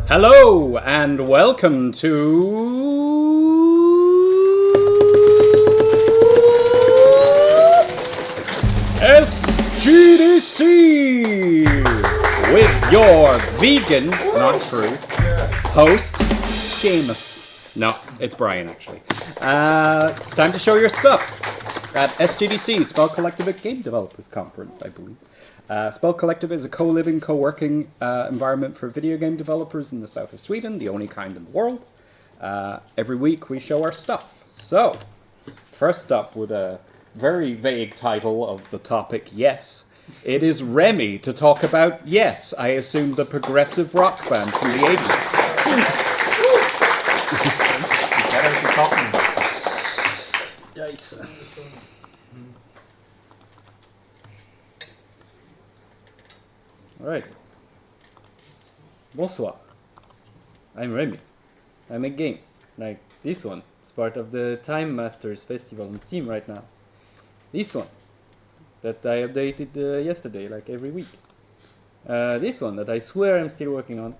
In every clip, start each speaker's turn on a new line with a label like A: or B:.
A: Hello and welcome to SGDC with your vegan, not true, host, Seamus. No, it's Brian actually. It's time to show your stuff at SGDC, Spelkollektivet Game Developers Conference, I believe. Spelkollektivet is a co-living, co-working environment for video game developers in the south of Sweden, the only kind in the world. Every week we show our stuff. So, first up with a very vague title of the topic, Yes. It is Remy to talk about Yes, I assume the progressive rock band from the 80s. Yikes. Alright. Bonsoir. I'm Remy. I make games, like this one. It's part of the Time Masters Festival on Steam right now. This one, that I updated yesterday, like every week. This one, that I swear I'm still working on.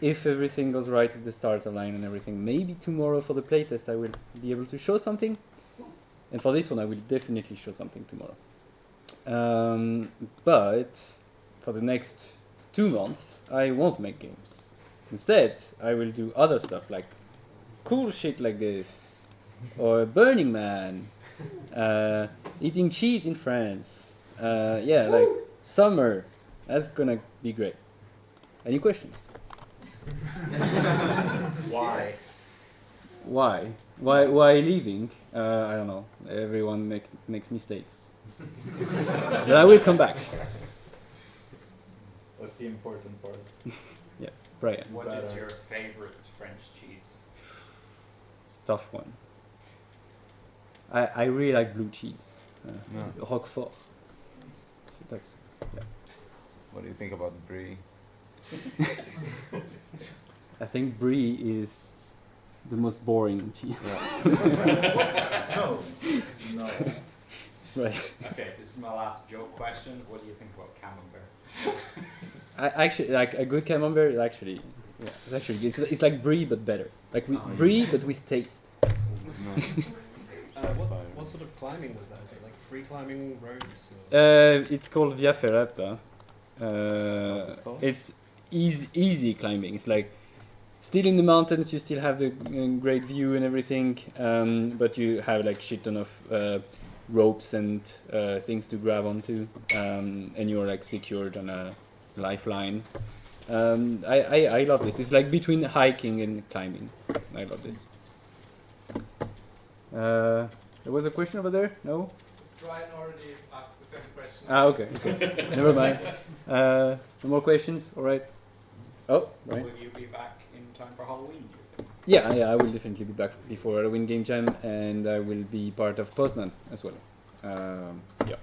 A: If everything goes right, if the stars align and everything, maybe tomorrow for the playtest I will be able to show something. And for this one I will definitely show something tomorrow. But for the next 2 months I won't make games. Instead I will do other stuff like cool shit like this, or Burning Man, eating cheese in France, yeah, like summer. That's gonna be great. Any questions?
B: Why?
A: Why leaving? I don't know. Everyone makes mistakes. But I will come back.
B: That's the important part.
A: Yes, Brian.
C: What is your favorite French cheese?
A: It's a tough one. I really like blue cheese. Roquefort. So that's, yeah.
D: What do you think about brie?
A: I think brie is the most boring cheese.
C: No.
A: Right.
C: Okay, this is my last joke question. What do you think about camembert?
A: I actually like a good camembert. It's like brie but better. Like brie but with taste.
E: What sort of climbing was that? Is it like free climbing roads?
A: It's called Via Ferrata. It's easy climbing. It's like still in the mountains. You still have the great view and everything, but you have like shit ton of ropes and things to grab onto, and you're like secured on a lifeline. I love this. It's like between hiking and climbing. I love this. There was a question over there? No?
F: Brian already asked the same question.
A: Okay. Never mind. No more questions? Alright. Oh, right.
C: Will you be back in time for Halloween, do you think?
A: Yeah, I will definitely be back before Halloween Game Jam, and I will be part of Poznan as well. Yeah.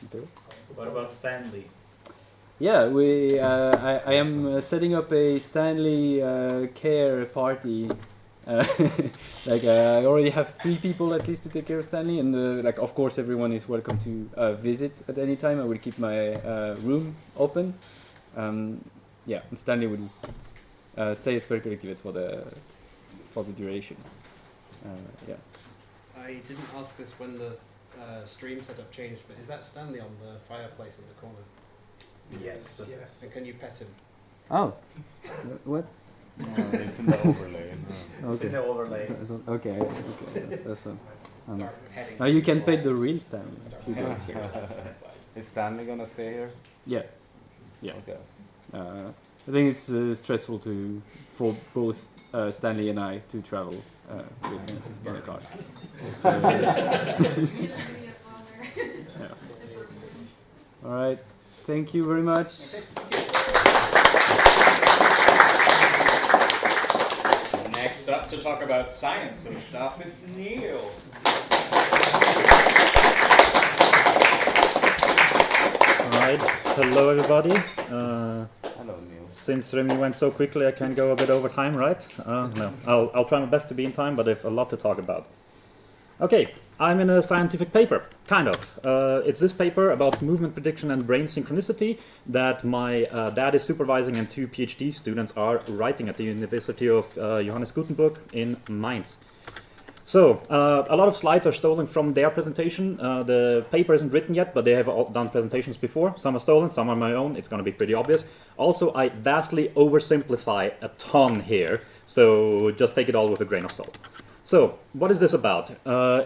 A: Okay.
B: What about Stanley?
A: Yeah, I am setting up a Stanley care party. Like I already have 3 people at least to take care of Stanley, and like of course everyone is welcome to visit at any time. I will keep my room open. Yeah, and Stanley will stay at Spelkollektivet for the duration. Yeah.
E: I didn't ask this when the stream setup changed, but is that Stanley on the fireplace in the corner?
B: Yes.
E: And can you pet him?
A: Oh, what?
D: No, it's in the overlay.
B: It's in the overlay.
A: Okay. That's one.
C: Start heading.
A: Now you can pay the real Stanley.
C: Start heading upstairs.
D: Is Stanley gonna stay here?
A: Yeah. Yeah.
D: Okay.
A: I think it's stressful for both Stanley and I to travel with him in a car. Yeah. All right. Thank you very much.
C: Next up to talk about science and stuff, it's Neil.
G: Alright, hello everybody.
D: Hello, Neil.
G: Since Remy went so quickly, I can go a bit over time, right? No, I'll try my best to be in time, but I have a lot to talk about. Okay, I'm in a scientific paper, kind of. It's this paper about movement prediction and brain synchronicity that my dad is supervising and 2 PhD students are writing at the University of Johannes Gutenberg in Mainz. So, a lot of slides are stolen from their presentation. The paper isn't written yet, but they have all done presentations before. Some are stolen, some are my own. It's going to be pretty obvious. Also, I vastly oversimplify a ton here, so just take it all with a grain of salt. So, what is this about?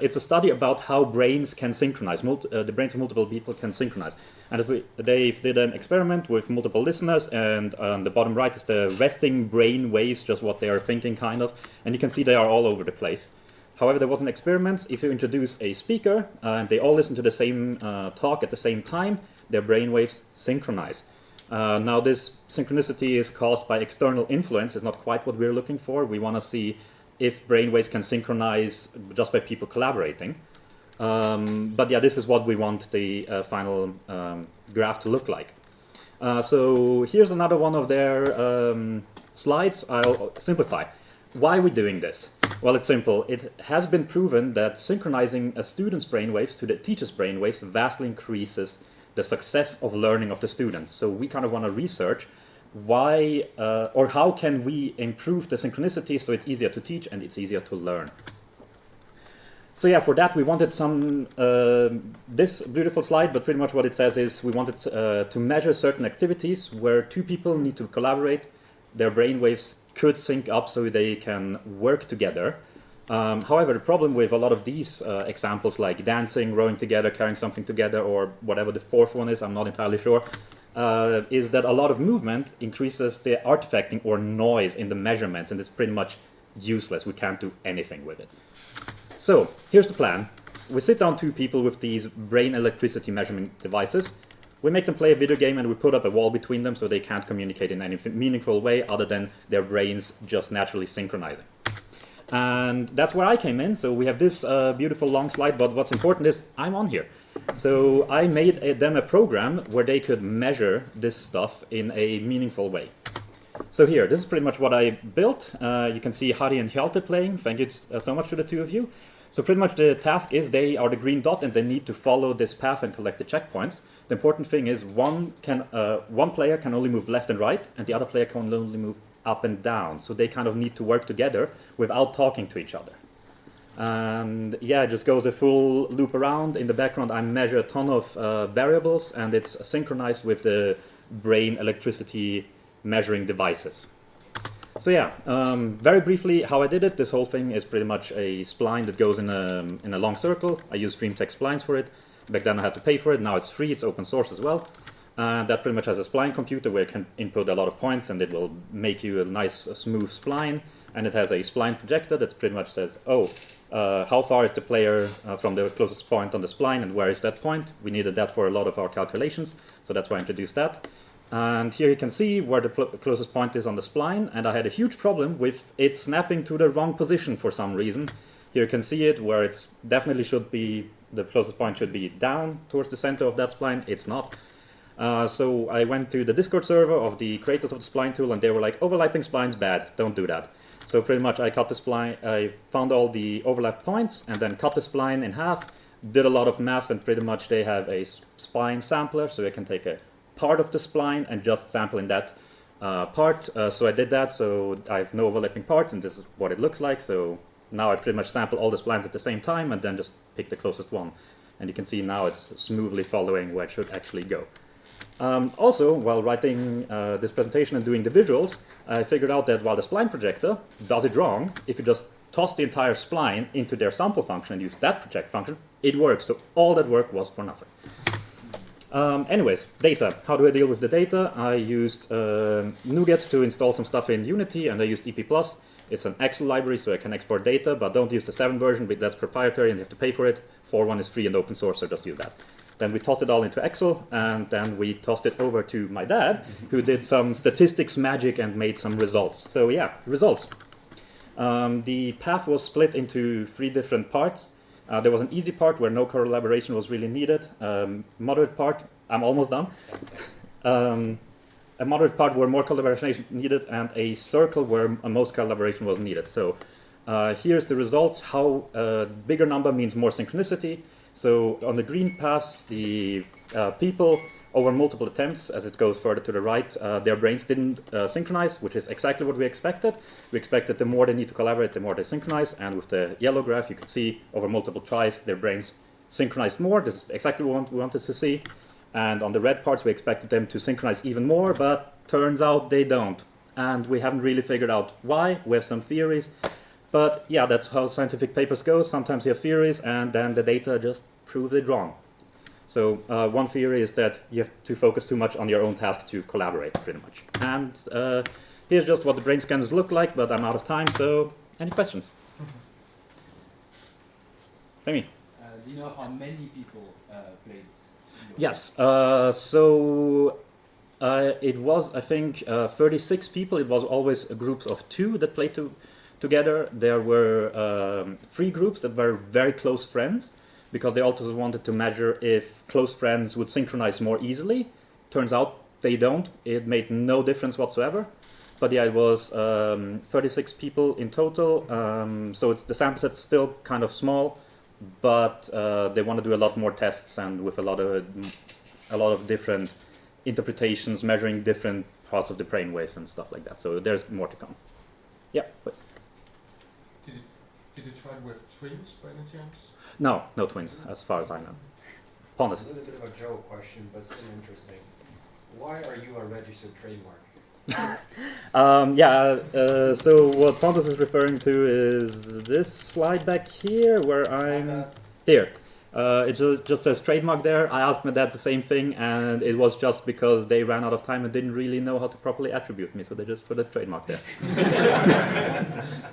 G: It's a study about how brains can synchronize. The brains of multiple people can synchronize. And they did an experiment with multiple listeners, and on the bottom right is the resting brain waves, just what they are thinking, kind of. And you can see they are all over the place. However, there was an experiment. If you introduce a speaker and they all listen to the same talk at the same time, their brainwaves synchronize. Now, this synchronicity is caused by external influence. It's not quite what we're looking for. We want to see if brainwaves can synchronize just by people collaborating. But yeah, this is what we want the final graph to look like. So here's another one of their slides. I'll simplify. Why are we doing this? Well, it's simple. It has been proven that synchronizing a student's brainwaves to the teacher's brainwaves vastly increases the success of learning of the students. So we kind of want to research why or how can we improve the synchronicity so it's easier to teach and it's easier to learn. So yeah, for that we wanted some, this beautiful slide, but pretty much what it says is we wanted to measure certain activities where 2 people need to collaborate, their brainwaves could sync up so they can work together. However, the problem with a lot of these examples like dancing, rowing together, carrying something together, or whatever the 4th one is, I'm not entirely sure, is that a lot of movement increases the artifacting or noise in the measurements, and it's pretty much useless. We can't do anything with it. So, here's the plan. We sit down 2 people with these brain electricity measurement devices. We make them play a video game and we put up a wall between them so they can't communicate in any meaningful way other than their brains just naturally synchronizing. And that's where I came in. So we have this beautiful long slide, but what's important is I'm on here. So I made them a program where they could measure this stuff in a meaningful way. So here, this is pretty much what I built. You can see Harry and Hjalte playing. Thank you so much to the 2 of you. So pretty much the task is they are the green dot and they need to follow this path and collect the checkpoints. The important thing is one player can only move left and right, and the other player can only move up and down. So they kind of need to work together without talking to each other. And yeah, it just goes a full loop around. In the background, I measure a ton of variables, and it's synchronized with the brain electricity measuring devices. So yeah, very briefly how I did it. This whole thing is pretty much a spline that goes in a long circle. I use DreamTech splines for it. Back then I had to pay for it. Now it's free. It's open source as well. That pretty much has a spline computer where you can input a lot of points and it will make you a nice smooth spline. And it has a spline projector that pretty much says, oh, how far is the player from the closest point on the spline and where is that point? We needed that for a lot of our calculations, so that's why I introduced that. And here you can see where the closest point is on the spline, and I had a huge problem with it snapping to the wrong position for some reason. Here you can see it where it's definitely should be, the closest point should be down towards the center of that spline. It's not. So I went to the Discord server of the creators of the spline tool, and they were like, overlapping splines bad, don't do that. So pretty much I cut the spline, I found all the overlap points and then cut the spline in half, did a lot of math, and pretty much they have a spline sampler, so I can take a part of the spline and just sample in that part. So I did that, so I have no overlapping parts, and this is what it looks like. So now I pretty much sample all the splines at the same time and then just pick the closest one. And you can see now it's smoothly following where it should actually go. Also, while writing this presentation and doing the visuals, I figured out that while the spline projector does it wrong, if you just toss the entire spline into their sample function and use that project function, it works. So all that work was for nothing. Anyways, data. How do I deal with the data? I used NuGet to install some stuff in Unity, and I used EP+. It's an Excel library, so I can export data, but don't use the 7 version, because that's proprietary and you have to pay for it. 4.1 is free and open source, so just use that. Then we tossed it all into Excel, and then we tossed it over to my dad, who did some statistics magic and made some results. So yeah, results. The path was split into 3 different parts. There was an easy part where no collaboration was really needed. Moderate part, I'm almost done. A moderate part where more collaboration needed, and a circle where most collaboration was needed. So Here's the results. How bigger number means more synchronicity. So on the green paths, the people over multiple attempts, as it goes further to the right, their brains didn't synchronize, which is exactly what we expected. We expected the more they need to collaborate, the more they synchronize. And with the yellow graph, you can see over multiple tries, their brains synchronized more. This is exactly what we wanted to see. And on the red parts, we expected them to synchronize even more, but turns out they don't. And we haven't really figured out why. We have some theories. But yeah, that's how scientific papers go. Sometimes you have theories, and then the data just prove it wrong. So one theory is that you have to focus too much on your own task to collaborate, pretty much. And here's just what the brain scans look like, but I'm out of time, so any questions? Amy?
F: Do you know how many people played?
G: Yes, it was, I think, 36 people. It was always groups of 2 that played together. There were 3 groups that were very close friends, because they also wanted to measure if close friends would synchronize more easily. Turns out they don't. It made no difference whatsoever. But yeah, it was 36 people in total. So the sample set's still kind of small, but they want to do a lot more tests and with a lot of different interpretations, measuring different parts of the brain waves and stuff like that. So there's more to come. Yeah, please.
H: Did you try it with twins by any chance?
G: No twins, as far as I know. Pontus.
E: A little bit of a joke question, but still interesting. Why are you a registered trademark?
G: So what Pontus is referring to is this slide back here, where I'm here. It just says trademark there. I asked my dad the same thing, and it was just because they ran out of time and didn't really know how to properly attribute me, so they just put a trademark there.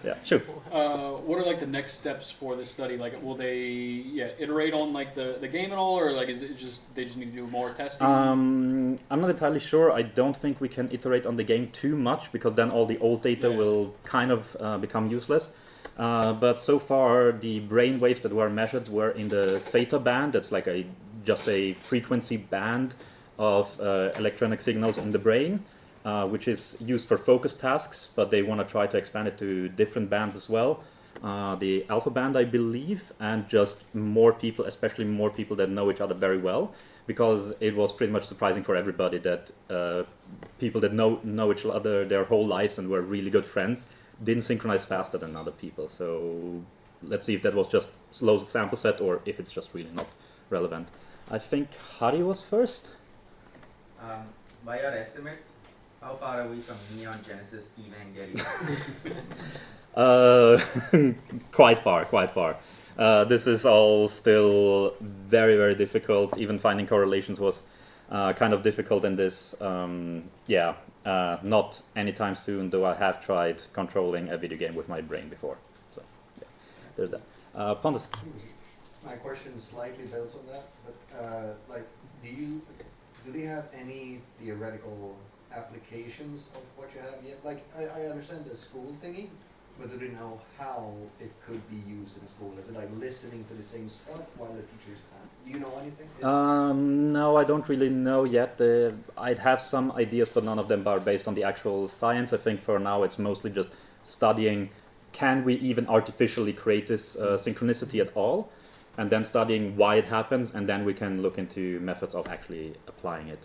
G: Yeah, sure.
C: What are like the next steps for this study? Like, will they iterate on like the game at all, or like is it just they just need to do more testing?
G: I'm not entirely sure. I don't think we can iterate on the game too much, because then all the old data will kind of become useless. But so far, the brain waves that were measured were in the theta band. That's like just a frequency band of electronic signals in the brain, which is used for focus tasks, but they want to try to expand it to different bands as well. The alpha band, I believe, and just more people, especially more people that know each other very well, because it was pretty much surprising for everybody that people that know each other their whole lives and were really good friends didn't synchronize faster than other people. So let's see if that was just slow sample set or if it's just really not relevant. I think Hari was first.
I: By your estimate, how far are we from Neon Genesis Evangelion?
G: Quite far. This is all still very, very difficult. Even finding correlations was kind of difficult in this. Not anytime soon, though I have tried controlling a video game with my brain before. So, yeah, there's that. Pontus.
E: My question slightly builds on that, but do they have any theoretical applications of what you have yet? Like, I understand the school thingy, but do they know how it could be used in school? Is it like listening to the same stuff while the teachers can't? Do you know anything?
G: No, I don't really know yet. I'd have some ideas, but none of them are based on the actual science. I think for now it's mostly just studying, can we even artificially create this synchronicity at all? And then studying why it happens, and then we can look into methods of actually applying it.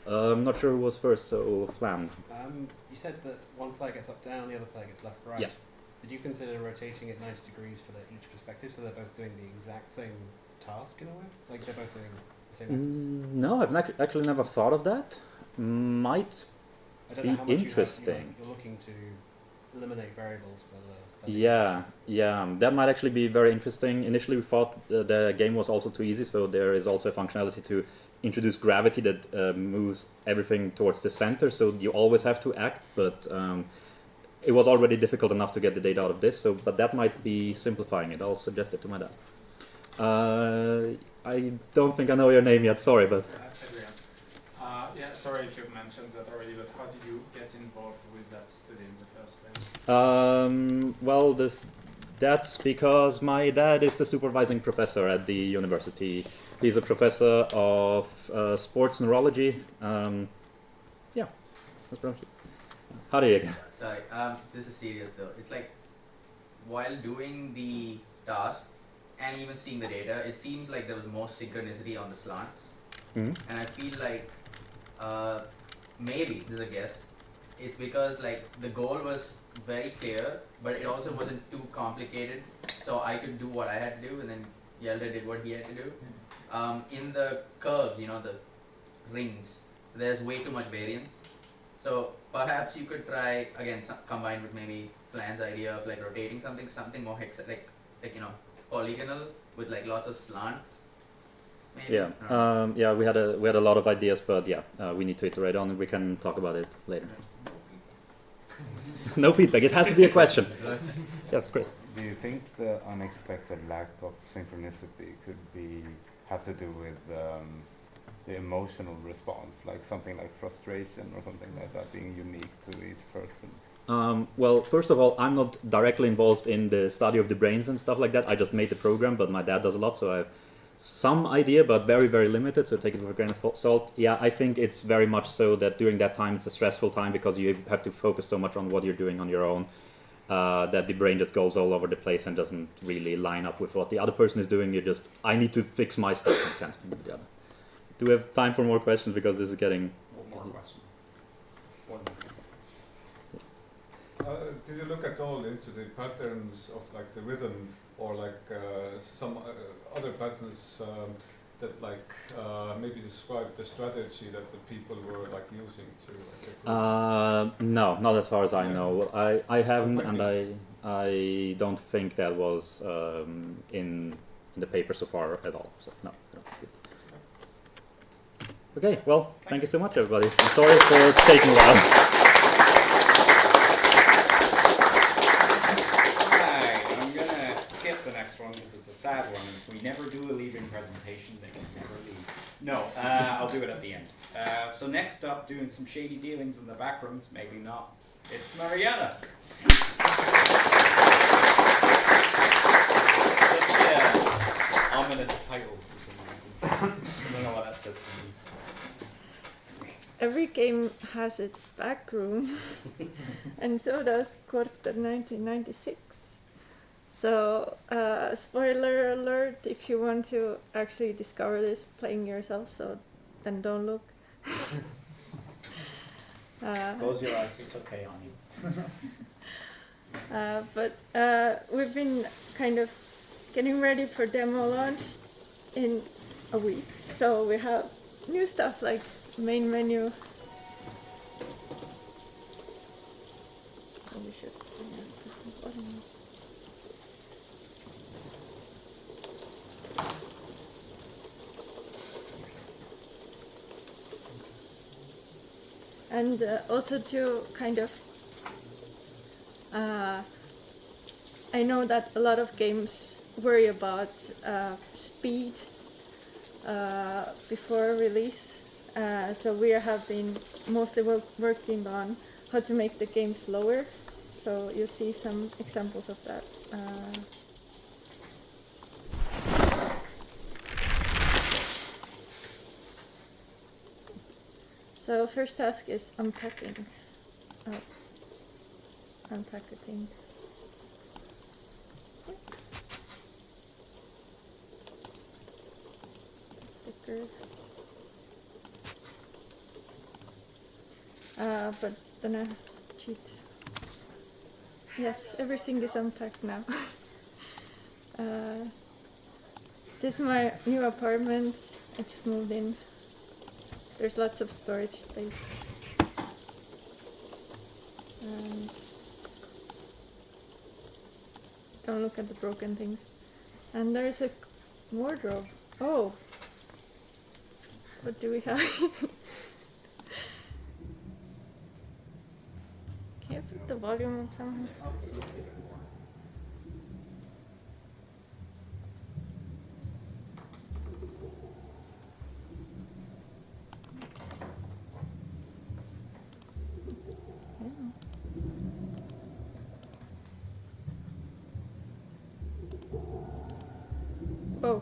G: I'm not sure who was first, so Flam.
E: You said that one player gets up down, the other player gets left right.
G: Yes.
E: Did you consider rotating it 90 degrees for each perspective, so they're both doing the exact same task in a way? Like they're both doing the same axis?
G: No, I've actually never thought of that. Might
E: I don't
G: be
E: know how much
G: interesting.
E: you're looking to eliminate variables for the study.
G: Yeah, that might actually be very interesting. Initially we thought the game was also too easy, so there is also a functionality to introduce gravity that moves everything towards the center, so you always have to act, but it was already difficult enough to get the data out of this, but that might be simplifying it. I'll suggest it to my dad. I don't think I know your name yet, sorry, but...
F: Sorry if you've mentioned that already, but how did you get involved with that study in the first place?
G: That's because my dad is the supervising professor at the university. He's a professor of sports neurology. Yeah, that's pretty much it. How do you again?
I: Sorry, this is serious though. It's like while doing the task and even seeing the data, it seems like there was more synchronicity on the slants.
G: Mhm.
I: And I feel like maybe, this is a guess, it's because like the goal was very clear, but it also wasn't too complicated, so I could do what I had to do, and then Yelda did what he had to do. In the curves, you know, the rings, there's way too much variance. So perhaps you could try again, combined with maybe Flan's idea of like rotating something more like you know, polygonal with like lots of slants. Maybe.
G: Yeah,
I: I don't know.
G: yeah. We had a lot of ideas, but yeah, we need to iterate on, and we can talk about it later. No feedback. It has to be a question. Yes, Chris.
D: Do you think the unexpected lack of synchronicity could have to do with the emotional response, like something like frustration or something like that, being unique to each person?
G: Well, first of all, I'm not directly involved in the study of the brains and stuff like that. I just made the program, but my dad does a lot, so I have some idea, but very, very limited, so take it with a grain of salt. Yeah, I think it's very much so that during that time it's a stressful time because you have to focus so much on what you're doing on your own that the brain just goes all over the place and doesn't really line up with what the other person is doing. I need to fix my stuff and can't think of the other. Do we have time for more questions, because this is getting...
A: One more question.
H: Did you look at all into the patterns of like the rhythm, or like some other patterns that like maybe describe the strategy that the people were like using to like,
G: No, not as far as I know. I haven't,
H: Thank
G: and I don't think that was in the paper so far at all. So no. I don't think it. Okay, well, thank you so much, everybody. I'm sorry for taking a while.
A: Alright, I'm gonna skip the next one because it's a sad one. If we never do a leaving presentation, they can never leave. No, I'll do it at the end. So next up, doing some shady dealings in the back rooms, maybe not. It's Marietta. Such an ominous title for some reason. I don't know what that says to me.
J: Every game has its back rooms, and so does Korter 1996. So, spoiler alert, if you want to actually discover this playing yourself, so then don't look.
B: Close your eyes, it's okay on you.
J: But we've been kind of getting ready for demo launch in a week. So we have new stuff like main menu. So we should and also to kind of I know that a lot of games worry about speed before release. So we have been mostly working on how to make the game slower. So you'll see some examples of that. So first task is unpacking. Unpack a thing. Sticker. But then I cheat. Yes, everything is unpacked now. This is my new apartment. I just moved in. There's lots of storage space. Don't look at the broken things. And there's a wardrobe. Oh! What do we have? Can you put the volume up somehow? Oh.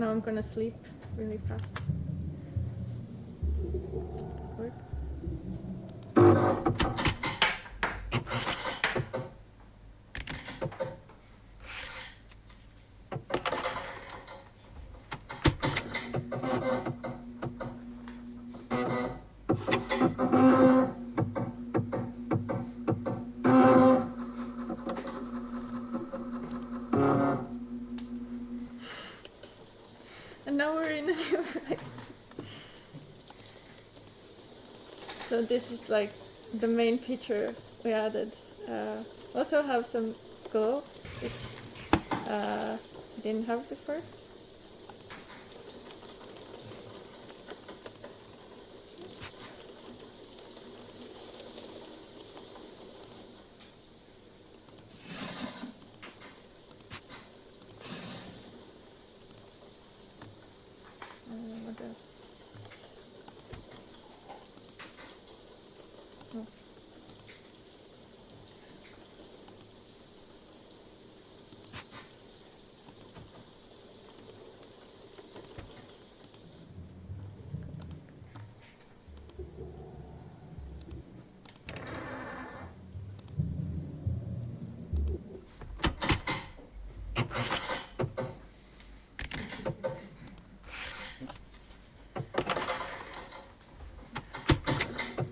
J: now I'm gonna sleep really fast. Work. And now we're in a new place. So this is like the main feature we added. Also have some glow, which didn't have before. What else? Oh.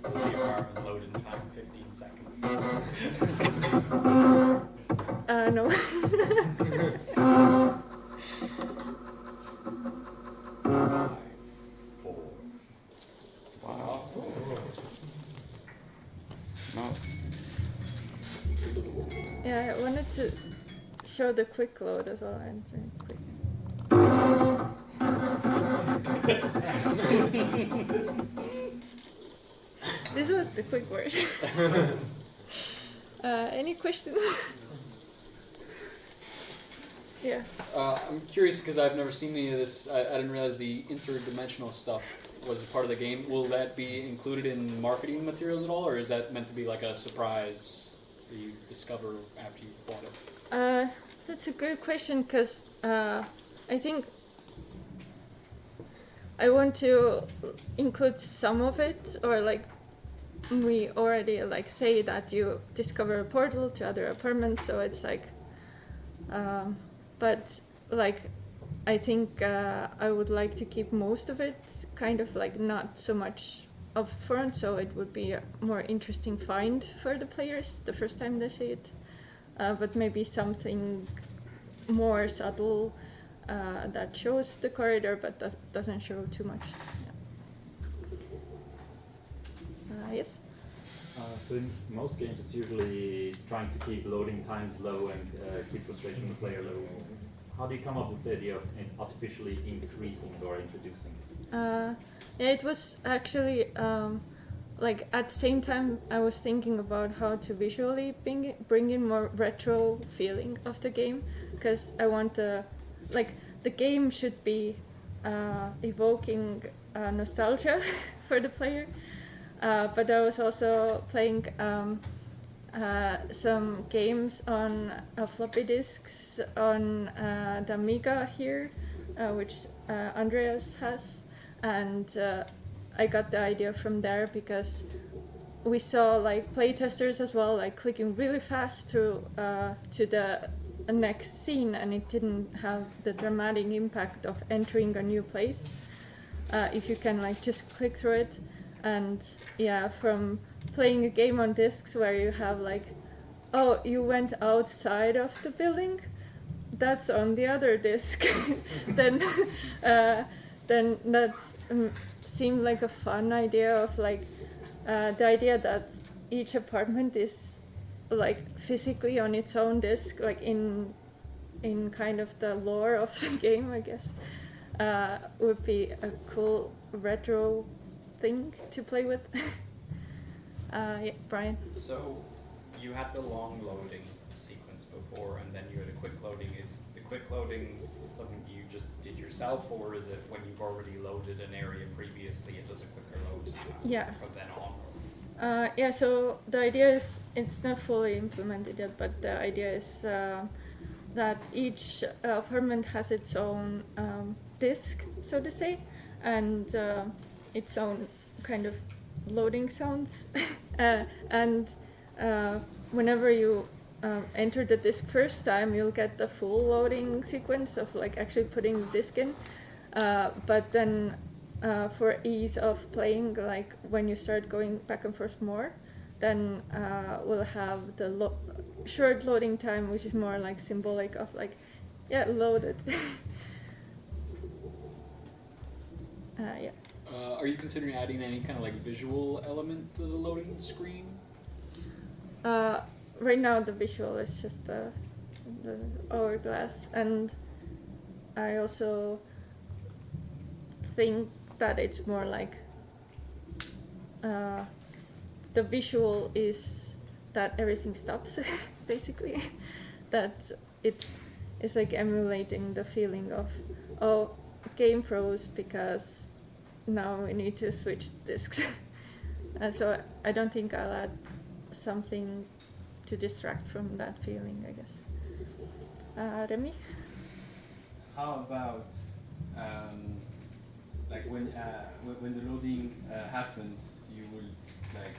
B: The environment load in time 15 seconds.
J: No.
B: 5, 4.
D: Wow. No.
J: Yeah, I wanted to show the quick load as well. And quick. This was the quick word. Any questions? Yeah.
C: I'm curious because I've never seen any of this. I didn't realize the interdimensional stuff was a part of the game. Will that be included in marketing materials at all, or is that meant to be like a surprise that you discover after you've bought it?
J: That's a good question because I think I want to include some of it, or like we already like say that you discover a portal to other apartments, so it's like but like I think I would like to keep most of it kind of like not so much upfront, so it would be a more interesting find for the players the first time they see it, but maybe something more subtle that shows the corridor but doesn't show too much. Yes?
G: So in most games it's usually trying to keep loading times low and keep frustration of the player low. How do you come up with the idea of artificially increasing or introducing?
J: Yeah, it was actually like at the same time I was thinking about how to visually bring in more retro feeling of the game, because I want the game should be evoking nostalgia for the player. But I was also playing some games on floppy disks on the Amiga here, which Andreas has, and I got the idea from there because we saw like playtesters as well, like clicking really fast to the next scene, and it didn't have the dramatic impact of entering a new place if you can like just click through it. And yeah, from playing a game on discs where you have like, oh, you went outside of the building, that's on the other disc, then that seemed like a fun idea of like the idea that each apartment is like physically on its own disc, like in kind of the lore of the game, I guess, would be a cool retro thing to play with. Yeah, Brian.
B: So you had the long loading sequence before, and then you had a quick loading. Is the quick loading something you just did yourself, or is it when you've already loaded an area previously, it does a quicker load
J: Yeah.
B: from then on?
J: Yeah, so the idea is, it's not fully implemented yet, but the idea is that each apartment has its own disk, so to say, and its own kind of loading sounds. And whenever you enter the disk first time, you'll get the full loading sequence of like actually putting the disk in. But then for ease of playing, like when you start going back and forth more, then we'll have the short loading time, which is more like symbolic of like, yeah, loaded. Yeah.
C: Are you considering adding any kind of like visual element to the loading screen?
J: Right now the visual is just the hourglass, and I also think that it's more like the visual is that everything stops, basically. That it's like emulating the feeling of, oh, game froze because now we need to switch disks. And so I don't think I'll add something to distract from that feeling, I guess. Remy?
K: How about like when the loading happens, you will like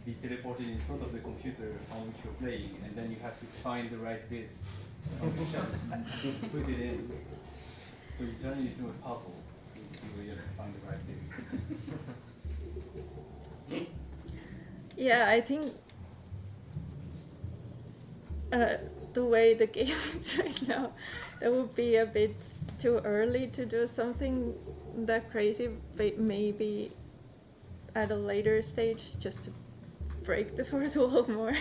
K: be teleported in front of the computer on which you're playing, and then you have to find the right disk on the shelf to put it in. So you turn it into a puzzle, basically, where you have to find the right disk.
J: Yeah, I think the way the game is right now, that would be a bit too early to do something that crazy, but maybe at a later stage just to break the fourth wall more.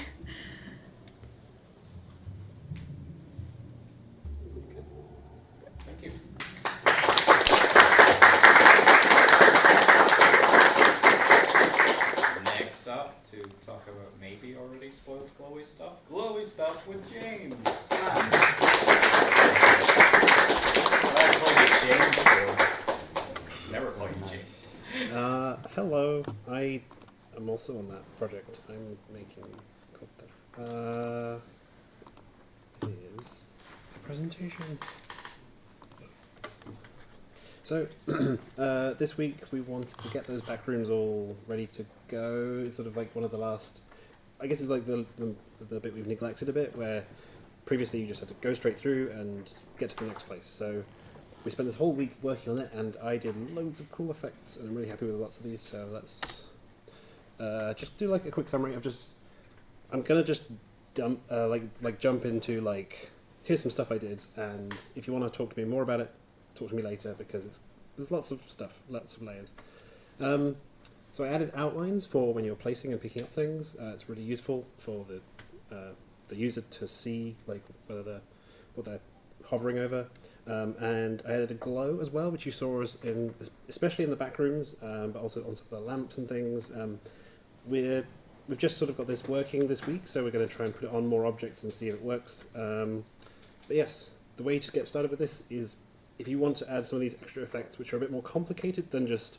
C: Thank you.
B: Next up, to talk about maybe already spoiled glowy stuff with James. I call you James, so never call you James.
L: Hello, I am also on that project. I'm making here's a presentation. So this week we wanted to get those back rooms all ready to go. It's sort of like one of the last, I guess it's like the bit we've neglected a bit, where previously you just had to go straight through and get to the next place. So we spent this whole week working on it, and I did loads of cool effects, and I'm really happy with lots of these. So let's just do like a quick summary of I'm gonna just jump into like, here's some stuff I did, and if you want to talk to me more about it, talk to me later, because there's lots of stuff, lots of layers. So I added outlines for when you're placing and picking up things. It's really useful for the user to see like what they're hovering over. And I added a glow as well, which you saw especially in the back rooms, but also on some of the lamps and things. We've just sort of got this working this week, so we're going to try and put it on more objects and see if it works. But yes, the way to get started with this is, if you want to add some of these extra effects, which are a bit more complicated than just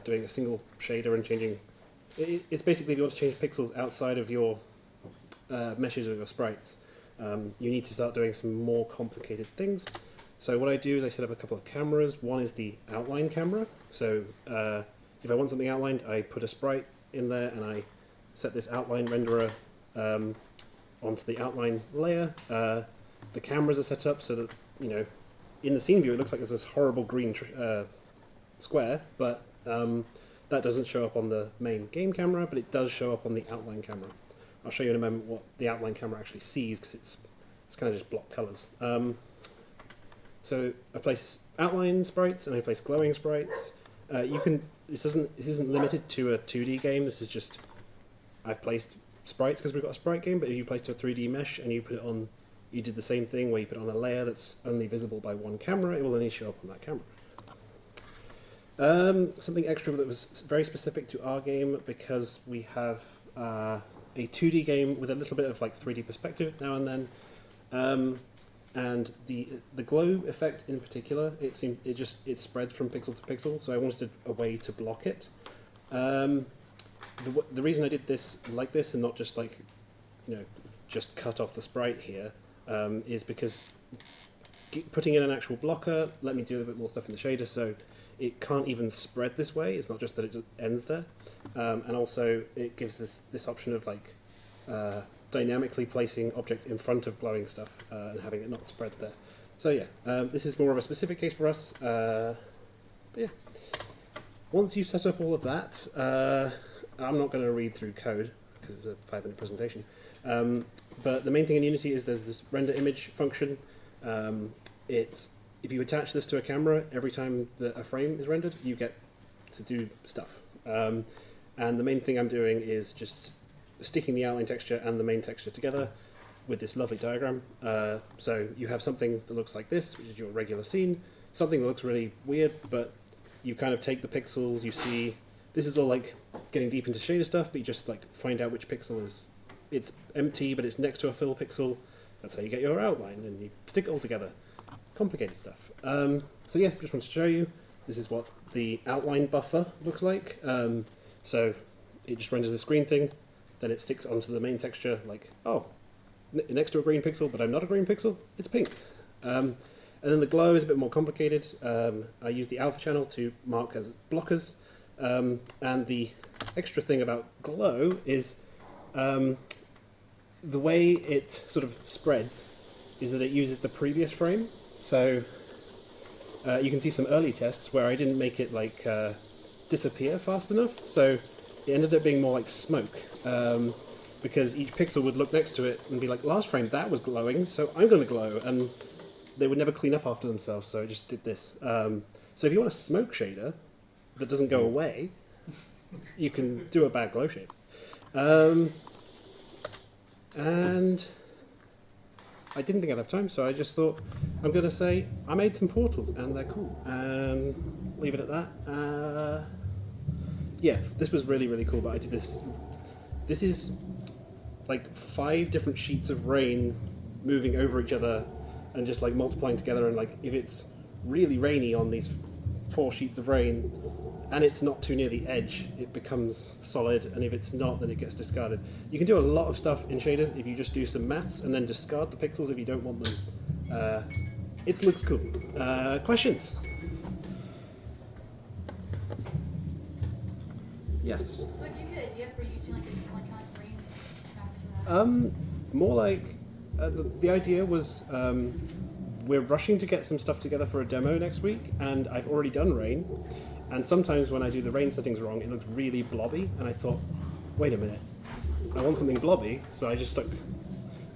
L: doing a single shader and changing... It's basically, if you want to change pixels outside of your meshes or your sprites, you need to start doing some more complicated things. So what I do is I set up a couple of cameras. One is the outline camera. So if I want something outlined, I put a sprite in there and I set this outline renderer onto the outline layer. The cameras are set up so that, in the scene view it looks like there's this horrible green square, but that doesn't show up on the main game camera, but it does show up on the outline camera. I'll show you in a moment what the outline camera actually sees, because it's kind of just block colors. So I place outline sprites and I place glowing sprites. This isn't limited to a 2D game. This is just, I've placed sprites because we've got a sprite game, but if you placed a 3D mesh and you put it on, you did the same thing where you put it on a layer that's only visible by one camera, it will only show up on that camera. Something extra that was very specific to our game, because we have a 2D game with a little bit of like 3D perspective now and then, and the glow effect in particular, it spreads from pixel to pixel, so I wanted a way to block it. The reason I did this like this and not just like, just cut off the sprite here, is because putting in an actual blocker let me do a bit more stuff in the shader, so it can't even spread this way. It's not just that it just ends there, and also it gives us this option of like dynamically placing objects in front of glowing stuff and having it not spread there. So yeah, this is more of a specific case for us. But yeah, once you've set up all of that, I'm not going to read through code because it's a 5-minute presentation. But the main thing in Unity is there's this render image function. It's if you attach this to a camera, every time that a frame is rendered, you get to do stuff. And the main thing I'm doing is just sticking the outline texture and the main texture together with this lovely diagram. So you have something that looks like this, which is your regular scene, something that looks really weird, but you kind of take the pixels, you see, this is all like getting deep into shader stuff, but you just like find out which pixel is, it's empty, but it's next to a fill pixel. That's how you get your outline, and you stick it all together. Complicated stuff. So yeah, just want to show you, this is what the outline buffer looks like. So it just renders this green thing, then it sticks onto the main texture like, oh, next to a green pixel, but I'm not a green pixel, it's pink. And then the glow is a bit more complicated. I use the alpha channel to mark as blockers. And the extra thing about glow is the way it sort of spreads is that it uses the previous frame. So you can see some early tests where I didn't make it like disappear fast enough. So it ended up being more like smoke. Because each pixel would look next to it and be like, last frame that was glowing, so I'm going to glow. And they would never clean up after themselves, so I just did this. So if you want a smoke shader that doesn't go away, you can do a bad glow shape. And I didn't think I'd have time, so I just thought I'm going to say I made some portals and they're cool. And leave it at that. Yeah, this was really, really cool, but I did this. This is like 5 different sheets of rain moving over each other and just like multiplying together, and like if it's really rainy on these 4 sheets of rain and it's not too near the edge, it becomes solid, and if it's not, then it gets discarded. You can do a lot of stuff in shaders if you just do some maths and then discard the pixels if you don't want them. It looks cool. Questions? Yes?
M: So what gave you the idea for using like a rain capture?
L: More like the idea was we're rushing to get some stuff together for a demo next week, and I've already done rain, and sometimes when I do the rain settings wrong, it looks really blobby, and I thought, wait a minute, I want something blobby, so I just stuck.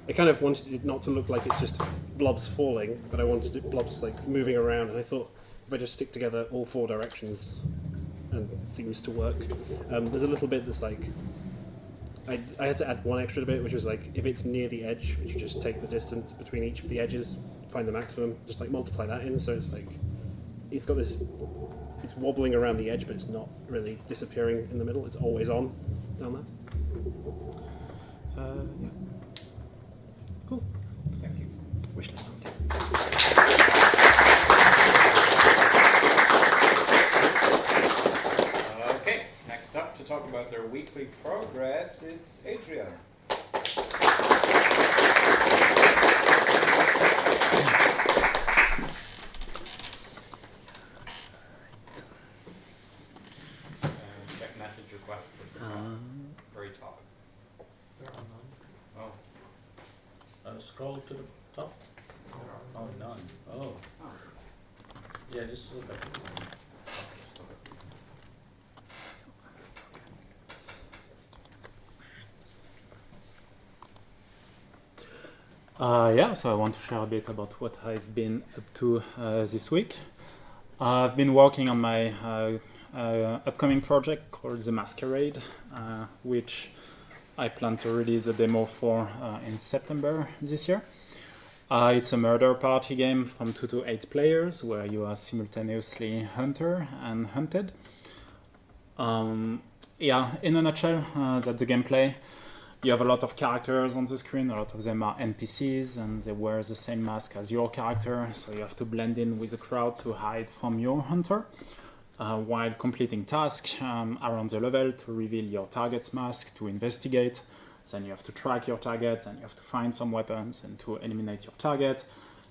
L: I kind of wanted it not to look like it's just blobs falling, but I wanted it blobs like moving around, and I thought if I just stick together all 4 directions, and it seems to work. There's a little bit that's like, I had to add one extra bit, which was like, if it's near the edge, you just take the distance between each of the edges, find the maximum, just like multiply that in, so it's like, it's got this, it's wobbling around the edge, but it's not really disappearing in the middle, it's always on down there. Yeah. Cool.
B: Thank you.
L: Wish list answer.
B: Okay, next up to talk about their weekly progress, it's Adrian. Check message requests at the very top.
N: There are none.
B: Oh.
N: Scroll to the top. Oh, none. Oh. Yeah, just look at it.
O: Yeah, so I want to share a bit about what I've been up to this week. I've been working on my upcoming project called The Masquerade, which I plan to release a demo for in September this year. It's a murder party game from 2 to 8 players where you are simultaneously hunter and hunted. Yeah, in a nutshell, that's the gameplay. You have a lot of characters on the screen, a lot of them are NPCs, and they wear the same mask as your character, so you have to blend in with the crowd to hide from your hunter, while completing tasks around the level to reveal your target's mask, to investigate, Then you have to track your targets, and you have to find some weapons and to eliminate your target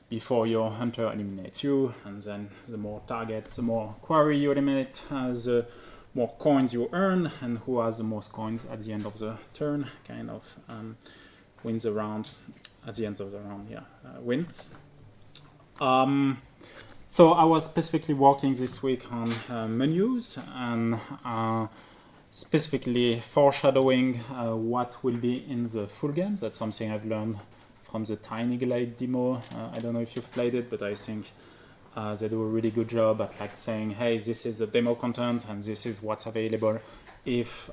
O: before your hunter eliminates you. And then the more targets, the more quarry you eliminate, the more coins you earn, and who has the most coins at the end of the turn kind of wins the round. At the end of the round, win. So I was specifically working this week on menus and specifically foreshadowing what will be in the full game. That's something I've learned from the Tiny Glade demo. I don't know if you've played it, but I think they do a really good job at like saying, hey, this is the demo content and this is what's available if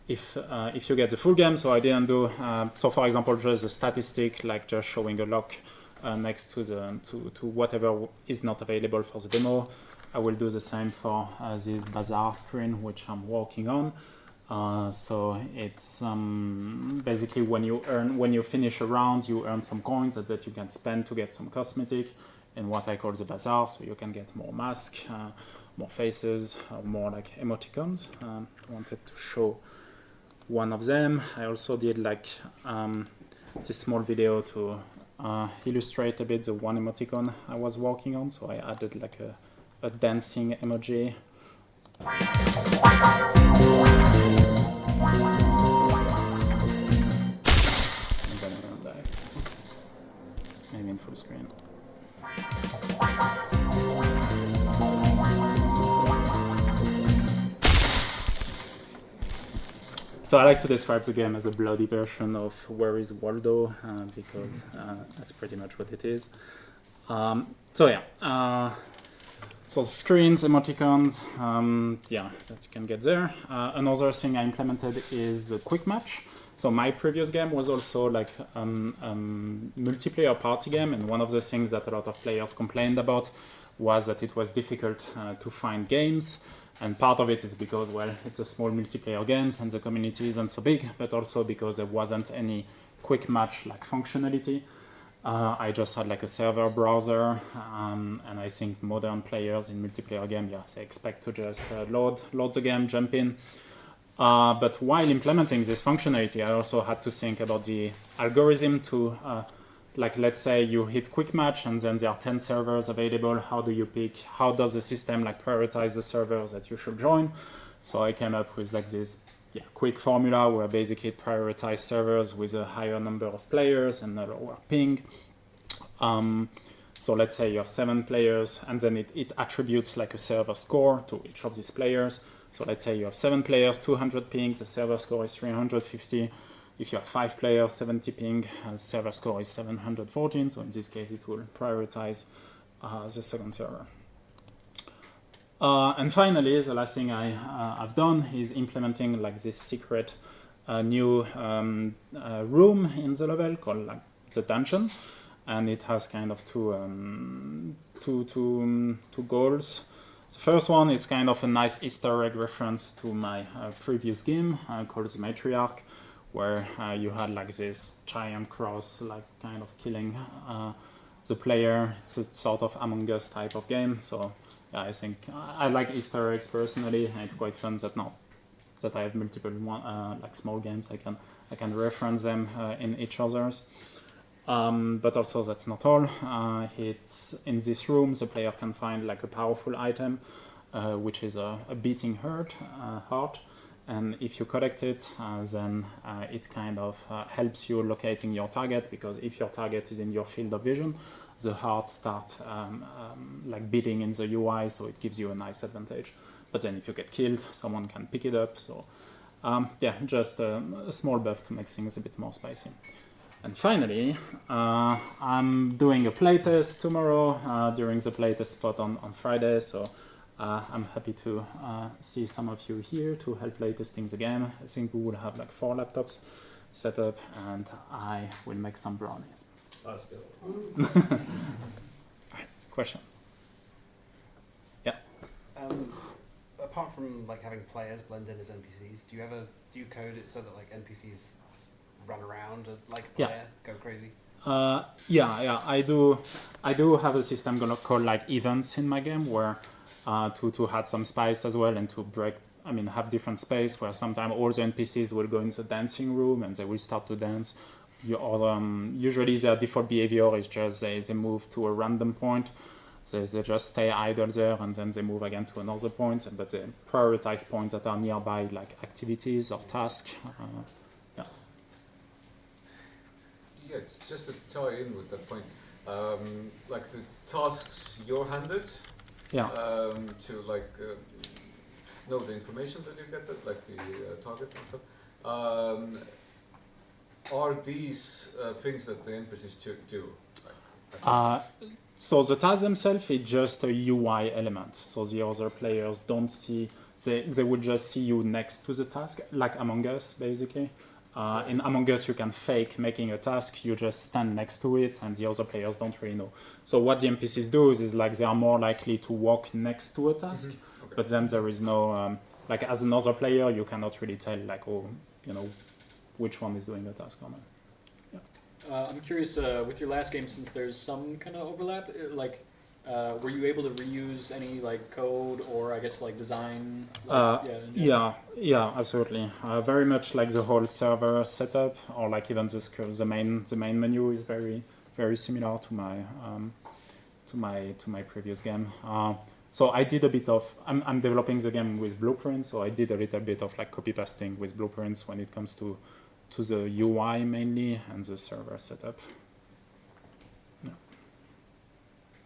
O: you get the full game. So I didn't do, so for example, just a statistic, like just showing a lock next to to whatever is not available for the demo. I will do the same for this bazaar screen, which I'm working on. So it's basically when you finish a round, you earn some coins that you can spend to get some cosmetic in what I call the bazaar. So you can get more masks, more faces, more like emoticons. I wanted to show one of them. I also did like this small video to illustrate a bit the one emoticon I was working on. So I added like a dancing emoji. I'm gonna run that. Maybe in full screen. So I like to describe the game as a bloody version of Where is Waldo, because that's pretty much what it is. So screens, emoticons, that you can get there. Another thing I implemented is a quick match. So my previous game was also like multiplayer party game, and one of the things that a lot of players complained about was that it was difficult to find games. And part of it is because, well, it's a small multiplayer games and the community isn't so big, but also because there wasn't any quick match like functionality. I just had like a server browser, and I think modern players in multiplayer game, they expect to just load the game, jump in. But while implementing this functionality, I also had to think about the algorithm to, like let's say you hit quick match and then there are 10 servers available. How do you pick? How does the system like prioritize the servers that you should join? So I came up with like this quick formula where basically it prioritizes servers with a higher number of players and a lower ping. So let's say you have 7 players, and then it attributes like a server score to each of these players. So let's say you have 7 players, 200 pings, the server score is 350. If you have 5 players, 70 ping, the server score is 714. So in this case, it will prioritize the second server. And finally, the last thing I've done is implementing like this secret new room in the level called like the dungeon, and it has kind of two goals. The first one is kind of a nice Easter egg reference to my previous game called the Matriarch, where you had like this giant cross, like kind of killing the player. It's a sort of Among Us type of game. So yeah, I think I like Easter eggs personally, and it's quite fun that now that I have multiple like small games, I can reference them in each other's. But also that's not all. It's in this room the player can find like a powerful item, which is a beating heart. And if you collect it, then it kind of helps you locating your target, because if your target is in your field of vision, the heart starts like beating in the UI, so it gives you a nice advantage. But then if you get killed, someone can pick it up. So just a small buff to make things a bit more spicy. And finally, I'm doing a playtest tomorrow during the playtest spot on Friday. So I'm happy to see some of you here to help playtesting the game. I think we will have like 4 laptops set up, and I will make some brownies.
L: Let's go.
O: Questions? Yeah.
L: Apart from like having players blend in as NPCs, do you code it so that like NPCs run around like a player, go crazy?
O: I do have a system called like events in my game where to add some spice as well and to break have different space where sometimes all the NPCs will go into the dancing room and they will start to dance. Usually their default behavior is just they move to a random point. They just stay idle there and then they move again to another point. But they prioritize points that are nearby, like activities or tasks.
H: Yeah, it's just to tie in with that point. Like the tasks you're handed.
O: Yeah.
H: To know the information that you get, like the target and stuff. Are these things that the NPCs do?
O: So the task themselves is just a UI element. So the other players don't see, they will just see you next to the task, like Among Us, basically. In Among Us, you can fake making a task, you just stand next to it, and the other players don't really know. So what the NPCs do is like they are more likely to walk next to a task,
H: Okay.
O: but then there is no, like as another player, you cannot really tell, like, which one is doing the task or not.
C: I'm curious, with your last game, since there's some kind of overlap, were you able to reuse any like code or I guess like design?
O: Yeah, absolutely. Very much like the whole server setup, or like even the main menu is very very similar to my previous game. So I did a bit of I'm developing the game with blueprints, so I did a little bit of like copy pasting with blueprints when it comes to the UI mainly and the server setup. Yeah.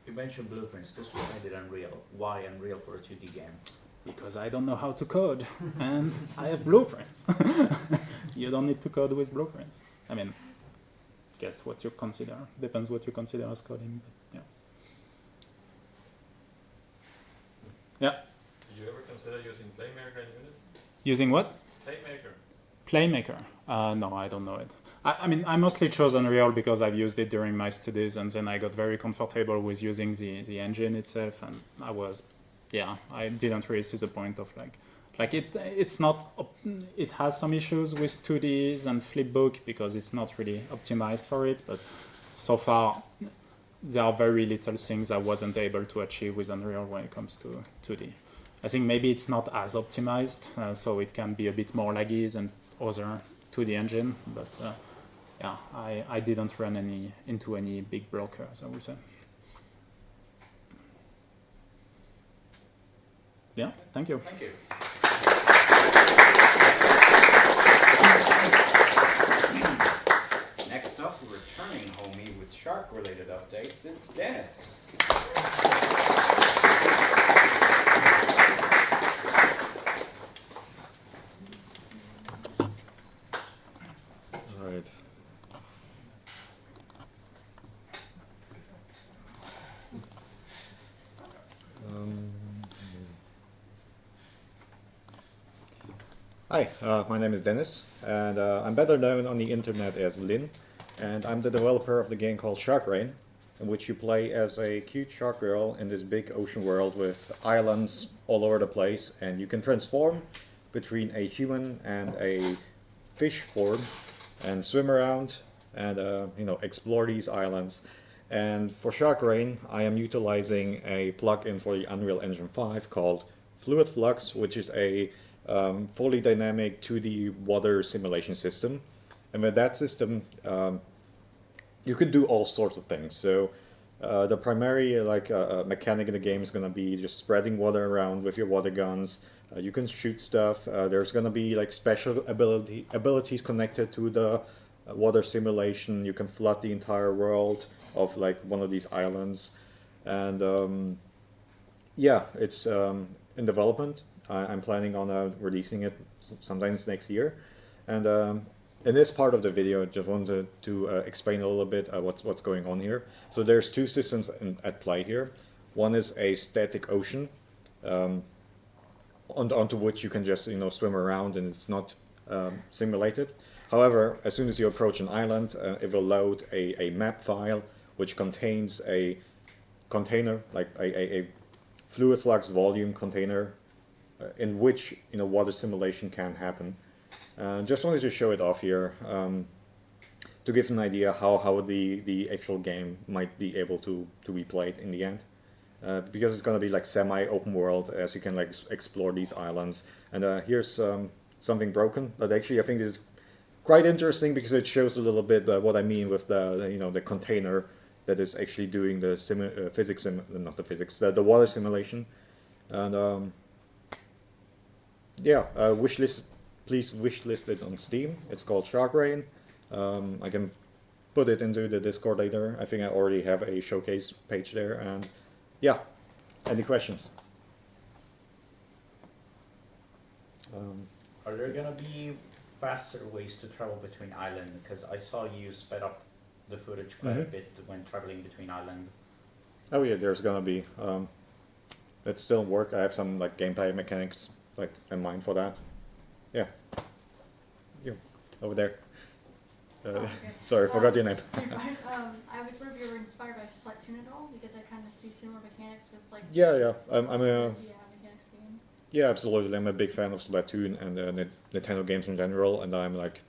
N: You mentioned blueprints. This was made in Unreal. Why Unreal for a 2D game?
O: Because I don't know how to code and I have blueprints. You don't need to code with blueprints. I mean, guess what you consider. Depends what you consider as coding. But yeah.
P: Did you ever consider using Playmaker in Unity?
O: Using what?
P: Playmaker.
O: Playmaker? No, I don't know it. I mean, I mostly chose Unreal because I've used it during my studies, and then I got very comfortable with using the engine itself, and I didn't really see the point of it's not, it has some issues with 2Ds and flipbook because it's not really optimized for it, but so far there are very little things I wasn't able to achieve with Unreal when it comes to 2D. I think maybe it's not as optimized, so it can be a bit more laggy than other 2D engine, but I didn't run into any big blockers, I would say. Yeah, thank you.
B: Thank you. Next up, returning homie with shark-related updates, it's Dennis.
Q: All right. Hi, my name is Dennis, and I'm better known on the internet as Lin, and I'm the developer of the game called Shark Rain, in which you play as a cute shark girl in this big ocean world with islands all over the place, and you can transform between a human and a fish form and swim around and explore these islands. And for Shark Rain, I am utilizing a plugin for the Unreal Engine 5 called Fluid Flux, which is a fully dynamic 2D water simulation system. And with that system, you can do all sorts of things. So the primary mechanic in the game is going to be just spreading water around with your water guns. You can shoot stuff. There's going to be like special abilities connected to the water simulation. You can flood the entire world of like one of these islands. And it's in development. I'm planning on releasing it sometimes next year. And in this part of the video, I just wanted to explain a little bit what's going on here. So there's two systems at play here. One is a static ocean onto which you can just swim around, and it's not simulated. However, as soon as you approach an island, it will load a map file which contains a container, like a fluid flux volume container in which water simulation can happen. Just wanted to show it off here to give an idea how the actual game might be able to be played in the end. because it's going to be like semi-open world, as you can like explore these islands. And here's something broken, but actually I think this is quite interesting because it shows a little bit what I mean with the container that is actually doing the physics, not the physics, the water simulation. And yeah, wishlist, please wishlist it on Steam. It's called Shark Rain. I can put it into the Discord later. I think I already have a showcase page there. And yeah, any questions?
N: Are there gonna be faster ways to travel between islands? Because I saw you sped up the footage quite a bit when traveling between islands.
Q: Oh yeah, there's gonna be. It still work. I have some like gameplay mechanics like in mind for that. Yeah. You over there.
M: Okay.
Q: Sorry, forgot your name.
M: You're fine. I was wondering if you were inspired by Splatoon at all, because I kind of see similar mechanics with like.
Q: Yeah. I'm a.
M: Mechanics game.
Q: Yeah, absolutely. I'm a big fan of Splatoon and Nintendo games in general, and I'm like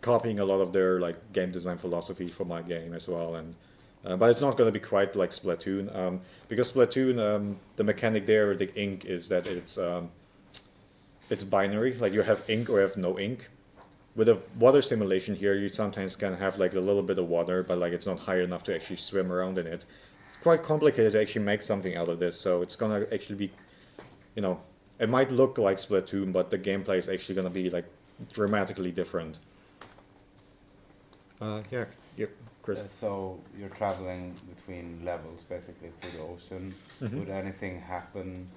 Q: copying a lot of their like game design philosophy for my game as well. And but it's not going to be quite like Splatoon because Splatoon, the mechanic there, the ink, is that it's binary. Like you have ink or you have no ink. With a water simulation here, you sometimes can have like a little bit of water, but like it's not high enough to actually swim around in it. It's quite complicated to actually make something out of this, so it's gonna actually be, it might look like Splatoon, but the gameplay is actually gonna be like dramatically different. Yeah, Chris.
D: So you're traveling between levels, basically through the ocean.
Q: Mhm.
D: Would anything happen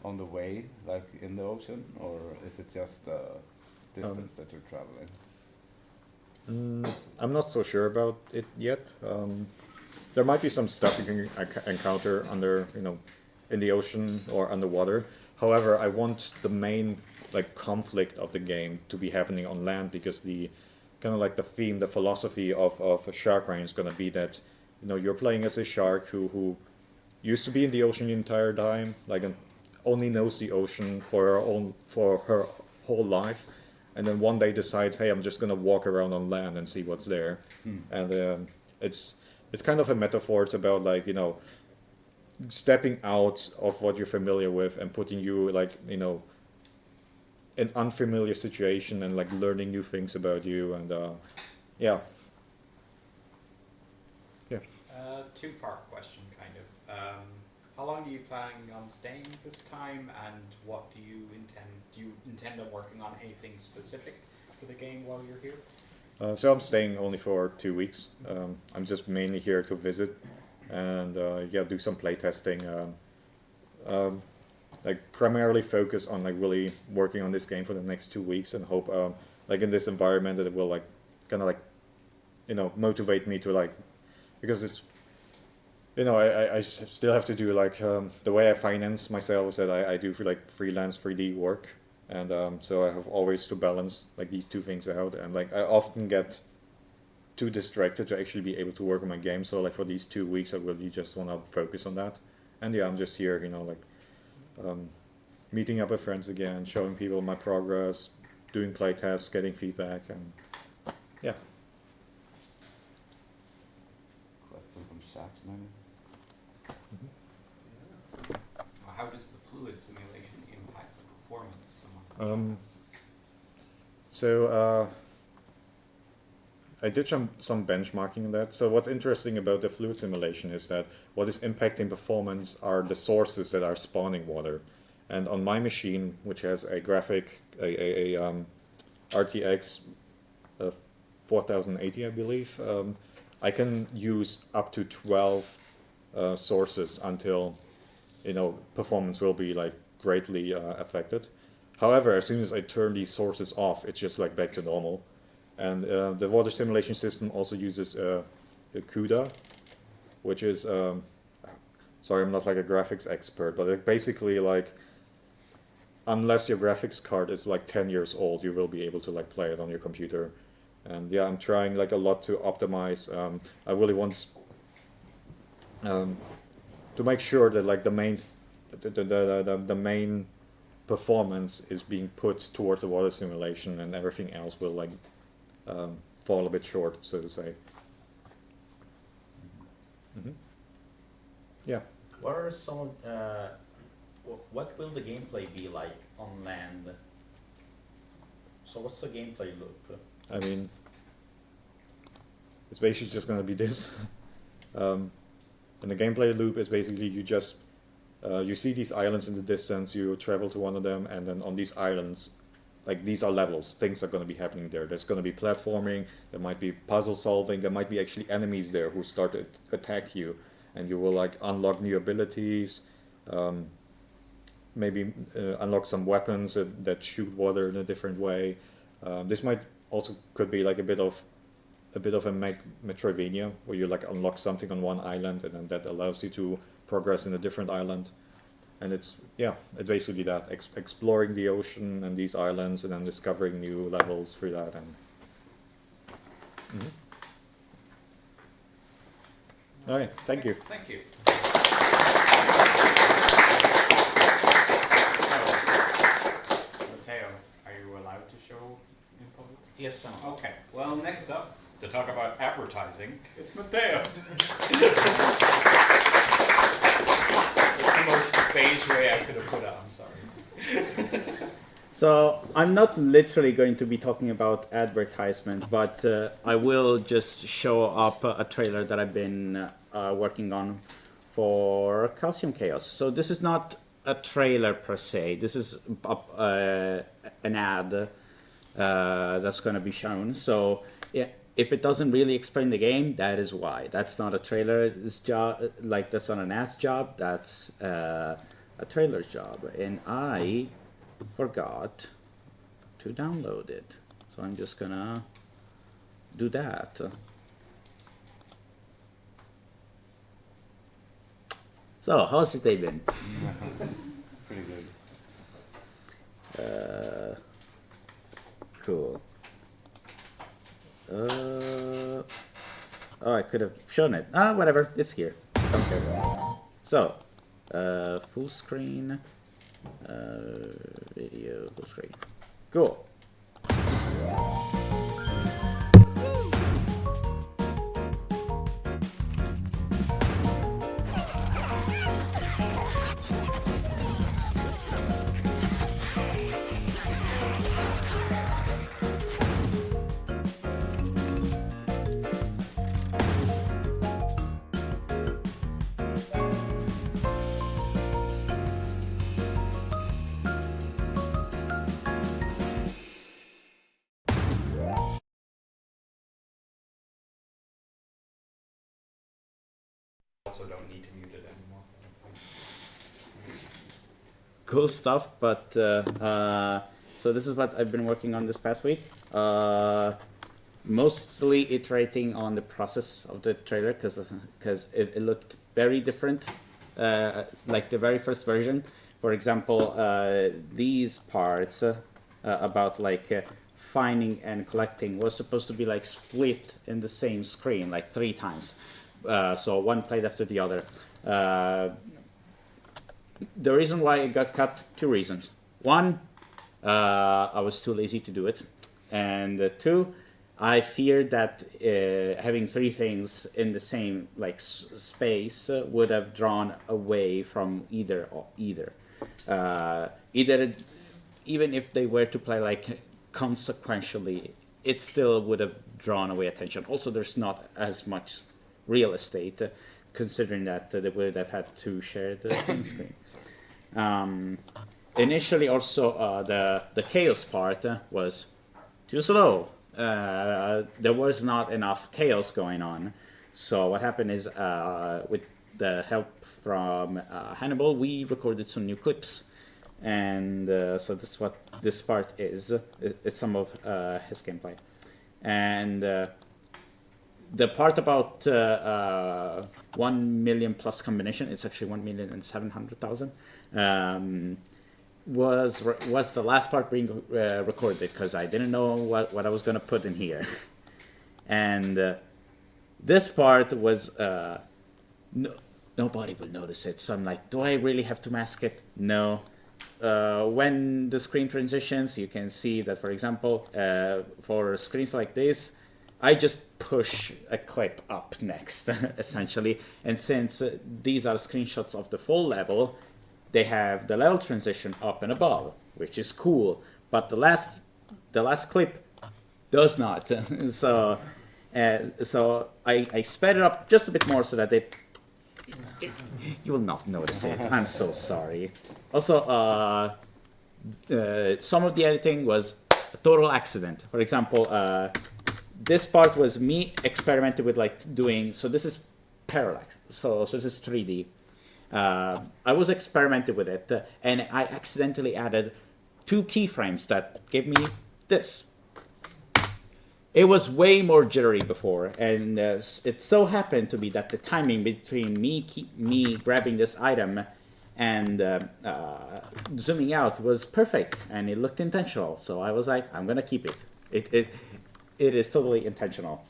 D: on the way, like in the ocean, or is it just the distance that you're traveling?
Q: I'm not so sure about it yet. There might be some stuff you can encounter under, in the ocean or underwater. However, I want the main like conflict of the game to be happening on land, because the kind of like the theme, the philosophy of a Shark Rain is going to be that, you're playing as a shark who used to be in the ocean the entire time, like only knows the ocean for her whole life, and then one day decides, hey, I'm just going to walk around on land and see what's there. And it's kind of a metaphor. It's about like, stepping out of what you're familiar with and putting you like, an unfamiliar situation and like learning new things about you. And yeah.
B: Two-part question, kind of. How long are you planning on staying this time, and what do you intend? Do you intend on working on anything specific for the game while you're here?
Q: So I'm staying only for 2 weeks. I'm just mainly here to visit and do some playtesting. Like primarily focus on like really working on this game for the next 2 weeks, and hope like in this environment that it will like kind of like motivate me to like, because it's I still have to do like the way I finance myself is that I do like freelance 3D work, and so I have always to balance like these two things out, and like I often get too distracted to actually be able to work on my game. So like for these 2 weeks I really just want to focus on that. And yeah, I'm just here like meeting up with friends again, showing people my progress, doing playtests, getting feedback, and yeah.
D: Question from chat, maybe?
B: How does the fluid simulation impact the performance?
Q: I did some benchmarking in that. So what's interesting about the fluid simulation is that what is impacting performance are the sources that are spawning water. And on my machine, which has a graphic, a RTX 4080, I believe, I can use up to 12 sources until performance will be like greatly affected. However, as soon as I turn these sources off, it's just like back to normal. And the water simulation system also uses CUDA, which is sorry, I'm not like a graphics expert, but it basically like, unless your graphics card is like 10 years old, you will be able to like play it on your computer. And yeah, I'm trying like a lot to optimize. I really want to make sure that like the main performance is being put towards the water simulation, and everything else will like fall a bit short, so to say. Yeah.
N: What are some? What will the gameplay be like on land? So what's the gameplay loop?
Q: I mean, it's basically just going to be this. And the gameplay loop is basically you just you see these islands in the distance, you travel to one of them, and then on these islands, like these are levels, things are going to be happening there. There's going to be platforming, there might be puzzle solving, there might be actually enemies there who start to attack you, and you will like unlock new abilities, maybe unlock some weapons that shoot water in a different way. This might also could be like a bit of a Metroidvania where you like unlock something on one island and then that allows you to progress in a different island. And it's basically that exploring the ocean and these islands and then discovering new levels through that. And all right, thank you.
B: Thank you. Matteo, are you allowed to show in public?
N: Yes, sir.
B: Okay. Well, next up, to talk about advertising, it's Matteo. It's the most beige way I could have put it. I'm sorry.
R: So I'm not literally going to be talking about advertisement, but I will just show up a trailer that I've been working on for Calcium Chaos. So this is not a trailer per se. This is an ad that's going to be shown. So if it doesn't really explain the game, that is why. That's not a trailer. This job, like that's not an ass job. That's a trailer's job, and I forgot to download it. So I'm just gonna do that. So how's your day been?
D: Pretty good.
R: Cool. Oh, I could have shown it. Whatever. It's here. Don't care. So, full screen. Video full screen. Cool.
B: Also don't need to mute it anymore.
R: Cool stuff, but so this is what I've been working on this past week. Mostly iterating on the process of the trailer because it looked very different, like the very first version. For example, these parts about like finding and collecting was supposed to be like split in the same screen like 3 times. So one played after the other. The reason why it got cut, 2 reasons. 1, I was too lazy to do it. And 2, I feared that having 3 things in the same like space would have drawn away from either. Even if they were to play like consequentially, it still would have drawn away attention. Also, there's not as much real estate, considering that they would have had to share the same screen. Initially, also the chaos part was too slow. There was not enough chaos going on. So what happened is, with the help from Hannibal, we recorded some new clips, and so that's what this part is. It's some of his gameplay, and the part about 1 million plus combination, it's actually 1,700,000, was the last part being recorded because I didn't know what I was going to put in here. And this part was, nobody will notice it. So I'm like, do I really have to mask it? No. When the screen transitions, you can see that, for example, for screens like this, I just push a clip up next, essentially. And since these are screenshots of the full level, they have the level transition up and above, which is cool. But the last clip does not. So I sped it up just a bit more so that you will not notice it. I'm so sorry. Also, some of the editing was a total accident. For example, this part was me experimenting with like doing, so this is parallax, so this is 3D. I was experimenting with it, and I accidentally added 2 keyframes that gave me this. It was way more jittery before, and it so happened to be that the timing between me grabbing this item and zooming out was perfect, and it looked intentional. So I was like, I'm gonna keep it. It is totally intentional.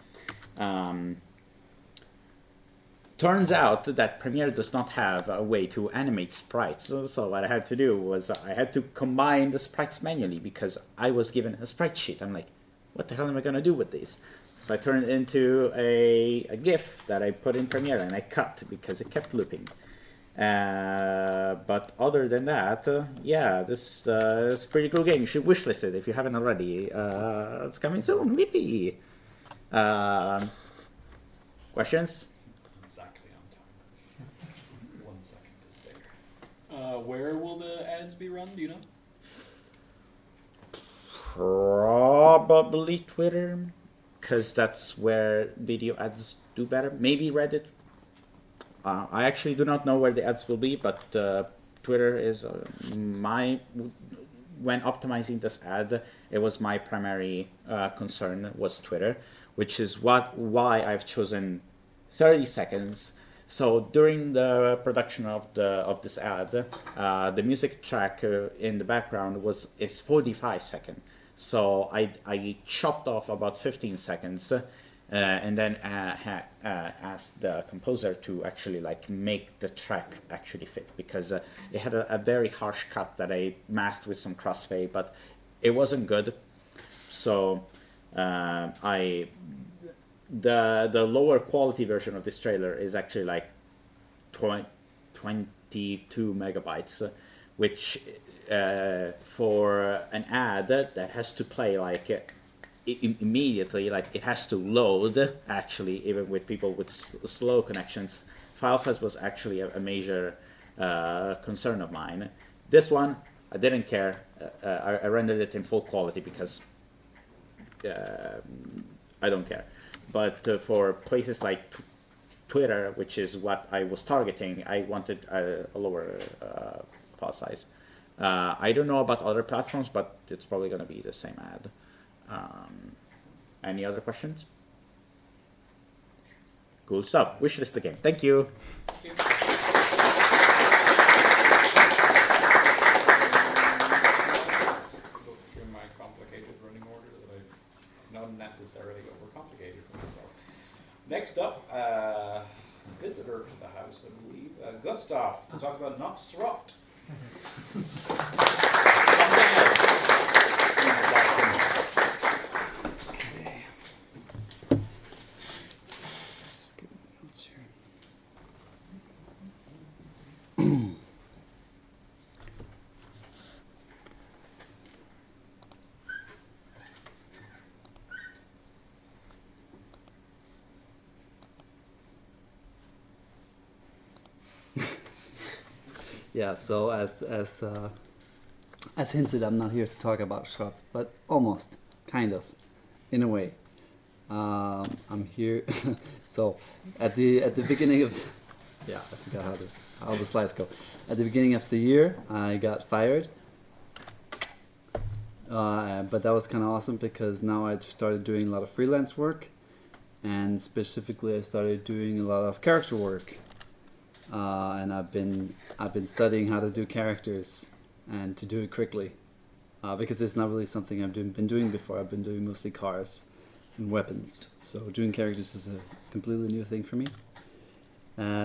R: Turns out that Premiere does not have a way to animate sprites. So what I had to do was I had to combine the sprites manually because I was given a sprite sheet. I'm like, what the hell am I going to do with these? So I turned it into a GIF that I put in Premiere and I cut because it kept looping. But other than that, yeah, this is a pretty cool game. You should wishlist it if you haven't already. It's coming soon. Yippee! Questions?
B: Exactly on time. 1 second to spare.
C: Where will the ads be run? Do you know?
R: Probably Twitter, because that's where video ads do better. Maybe Reddit. I actually do not know where the ads will be, but Twitter is when optimizing this ad, it was my primary concern was Twitter, which is why I've chosen 30 seconds. So during the production of this ad, the music track in the background is 45 seconds. So I chopped off about 15 seconds. And then asked the composer to actually like make the track actually fit, because it had a very harsh cut that I masked with some crossfade, but it wasn't good. So the lower quality version of this trailer is actually like 22 megabytes, which for an ad that has to play like immediately, like it has to load actually, even with people with slow connections. File size was actually a major concern of mine. This one, I didn't care. I rendered it in full quality because I don't care. But for places like Twitter, which is what I was targeting, I wanted a lower file size. I don't know about other platforms, but it's probably going to be the same ad. Any other questions? Cool stuff. Wishlist the game. Thank you.
B: Go through my complicated running order that I've not necessarily overcomplicated for myself. Next up, visitor to the house, I believe, Gustav, to talk about Nox Rot.
S: Yeah, so as hinted, I'm not here to talk about Schrott, but almost, kind of, in a way. I'm here. So at the beginning of, yeah, I forgot how the slides go. At the beginning of the year, I got fired, but that was kind of awesome because now I just started doing a lot of freelance work, and specifically I started doing a lot of character work. And I've been studying how to do characters and to do it quickly, because it's not really something I've been doing before. I've been doing mostly cars and weapons, so doing characters is a completely new thing for me.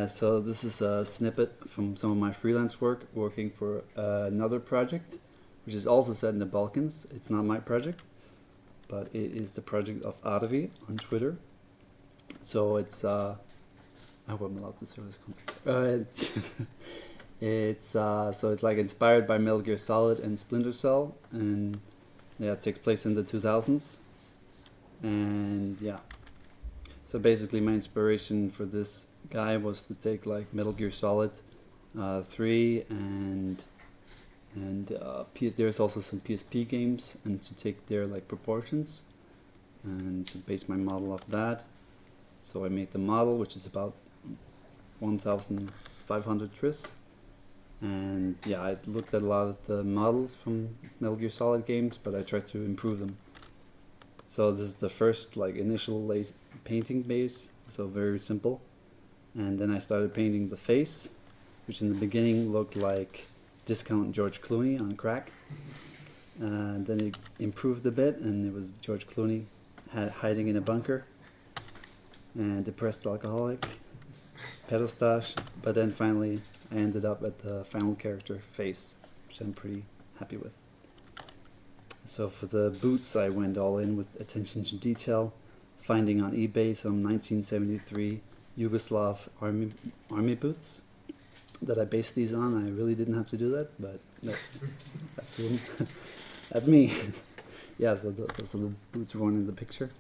S: So this is a snippet from some of my freelance work, working for another project, which is also set in the Balkans. It's not my project, but it is the project of Arvi on Twitter. So it's I hope I'm allowed to say this concept. It's like inspired by Metal Gear Solid and Splinter Cell, and yeah, it takes place in the 2000s. And yeah, so basically my inspiration for this guy was to take like Metal Gear Solid 3 and there's also some PSP games, and to take their like proportions and to base my model off that. So I made the model, which is about 1,500 tris. And yeah, I looked at a lot of the models from Metal Gear Solid games, but I tried to improve them. So this is the first like initial painting base, so very simple. And then I started painting the face, which in the beginning looked like discount George Clooney on crack. Then it improved a bit, and it was George Clooney hiding in a bunker, and depressed alcoholic, pedal stash. But then finally I ended up at the final character face, which I'm pretty happy with. So for the boots, I went all in with attention to detail, finding on eBay some 1973 Yugoslav army boots that I based these on. I really didn't have to do that, but that's me. That's me. Yeah, so those are the boots worn in the picture.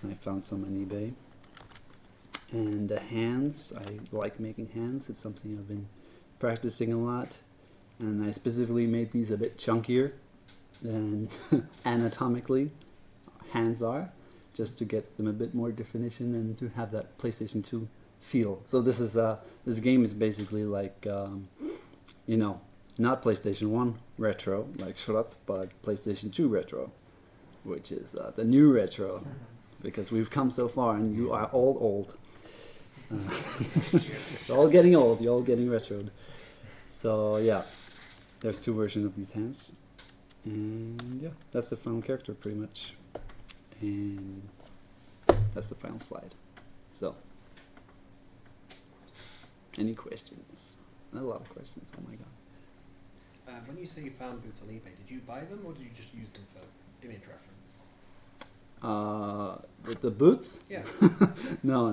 S: I found some on eBay. And the hands, I like making hands. It's something I've been practicing a lot, and I specifically made these a bit chunkier than anatomically hands are, just to get them a bit more definition and to have that PlayStation 2 feel. So this is this game is basically like you know, not PlayStation 1 retro like Schrott, but PlayStation 2 retro, which is the new retro, because we've come so far and you are all old. You're all getting old, you're all getting retroed. So yeah, there's two versions of these hands, and yeah, that's the final character pretty much, and that's the final slide. So, any questions? A lot of questions, oh my god.
L: When you say you found boots on eBay, did you buy them or did you just use them for image reference?
S: The boots?
L: Yeah.
S: No.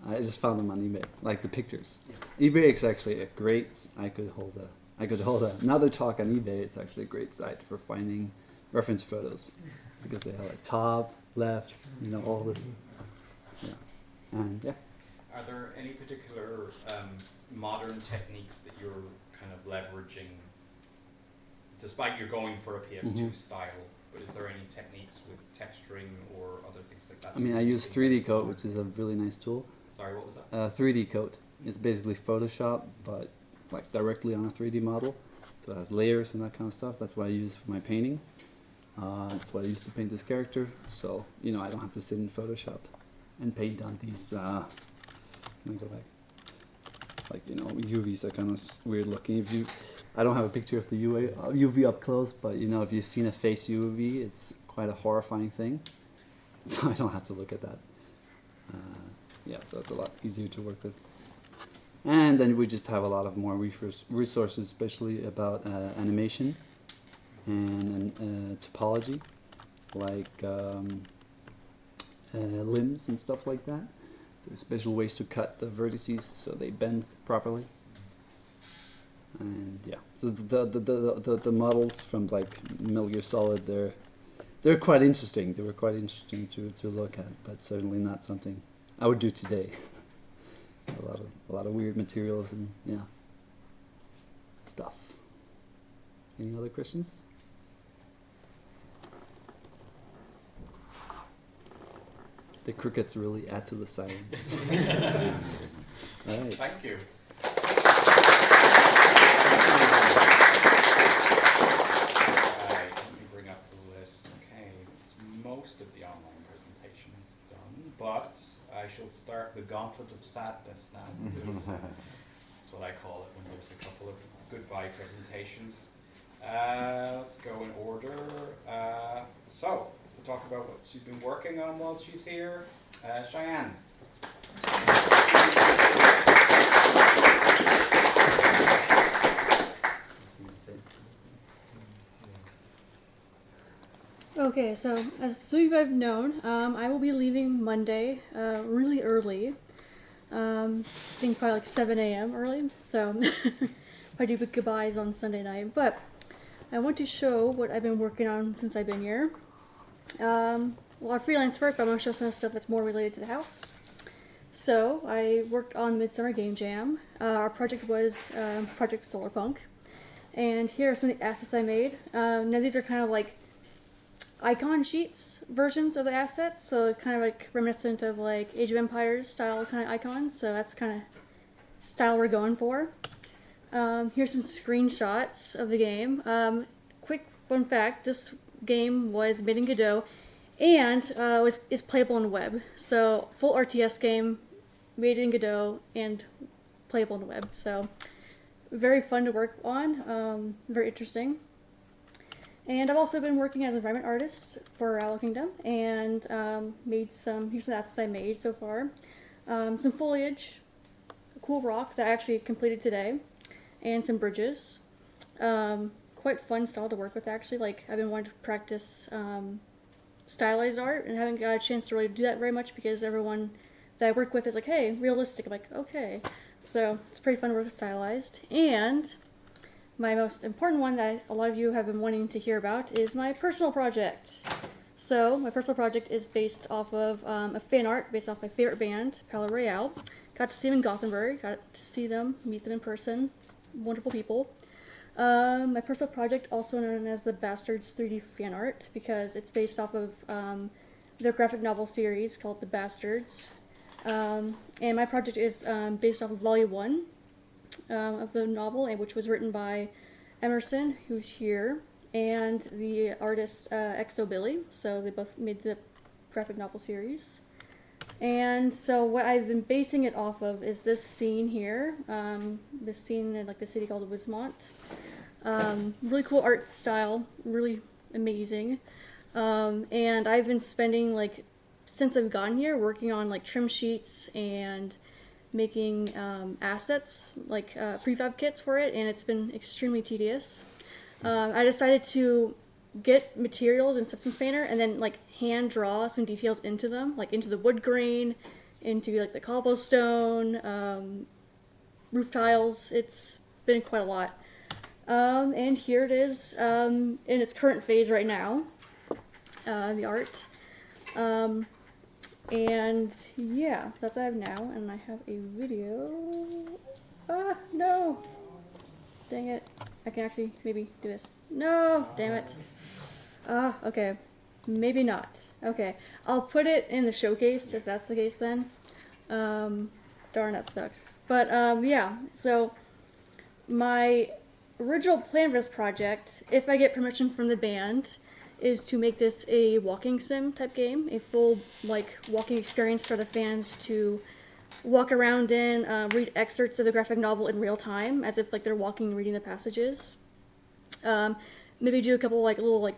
S: I just found them on eBay, like the pictures. Yeah. eBay is actually a great. I could hold another talk on eBay. It's actually a great site for finding reference photos, because they have like top, left, you know, all this. Yeah, and yeah.
B: Are there any particular modern techniques that you're kind of leveraging, despite you're going for a PS2 style? But is there any techniques with texturing or other things like that?
S: I mean, I use 3D Coat, which is a really nice tool.
B: Sorry, what was that?
S: 3D Coat. It's basically Photoshop, but like directly on a 3D model. So it has layers and that kind of stuff. That's what I use for my painting. That's what I used to paint this character. So, you know, I don't have to sit in Photoshop and paint on these. Can I go back? Like, you know, UVs are kind of weird looking. I don't have a picture of the UV up close, but you know, if you've seen a face UV, it's quite a horrifying thing. So I don't have to look at that. Yeah, so it's a lot easier to work with. And then we just have a lot of more resources, especially about animation and topology, like limbs and stuff like that. There's special ways to cut the vertices so they bend properly. And yeah, so the models from like Metal Gear Solid, they're quite interesting. They were quite interesting to look at, but certainly not something I would do today. a lot of weird materials and yeah, stuff. Any other questions? The crickets really add to the silence. All right.
B: Thank you. Most of the online presentation is done, but I shall start the gauntlet of sadness now. That's what I call it when there's a couple of goodbye presentations. Let's go in order. So, to talk about what she's been working on while she's here, Cheyenne.
M: Okay, so as some of you have known, I will be leaving Monday really early. I think probably like 7 a.m. early, so I do goodbyes on Sunday night. But I want to show what I've been working on since I've been here. A lot of freelance work, but I'm going to show some of the stuff that's more related to the house. So I worked on Midsummer Game Jam. Our project was Project Solarpunk. And here are some of the assets I made. Now these are kind of like icon sheets versions of the assets, so kind of like reminiscent of like Age of Empires style kind of icons, so that's kind of style we're going for. Here's some screenshots of the game. Quick fun fact, this game was made in Godot and is playable on the web, so full RTS game, made in Godot and playable on the web, so very fun to work on, very interesting. And I've also been working as an environment artist for Owl Kingdom, and here's some assets I made so far. Some foliage, a cool rock that I actually completed today, and some bridges. Quite fun style to work with actually, like I've been wanting to practice stylized art and haven't got a chance to really do that very much because everyone that I work with is like, hey, realistic. I'm like, okay. So it's pretty fun to work with stylized. And my most important one that a lot of you have been wanting to hear about is my personal project. So my personal project is based off of a fan art based off my favorite band, Palais Royale. Got to see them in Gothenburg, got to see them, meet them in person. Wonderful people. My personal project, also known as the Bastards 3D fan art, because it's based off of their graphic novel series called The Bastards. And my project is based off of Volume 1 of the novel, which was written by Emerson, who's here, and the artist Exo Billy. So they both made the graphic novel series. And so what I've been basing it off of is this scene here, this scene in like the city called Wismont. Really cool art style, really amazing. And I've been spending like, since I've gotten here, working on like trim sheets and making assets, like prefab kits for it, and it's been extremely tedious. I decided to get materials in Substance Painter and then like hand draw some details into them, like into the wood grain, into like the cobblestone, roof tiles. It's been quite a lot. And here it is in its current phase right now, the art. And yeah, that's what I have now, and I have a video. Ah, no! Dang it. I can actually maybe do this. No! Damn it. Ah, okay. Maybe not. Okay. I'll put it in the showcase if that's the case then. Darn, that sucks. But yeah, so my original plan for this project, if I get permission from the band, is to make this a walking sim type game, a full like walking experience for the fans to walk around in, read excerpts of the graphic novel in real time, as if like they're walking and reading the passages. Maybe do a couple like little like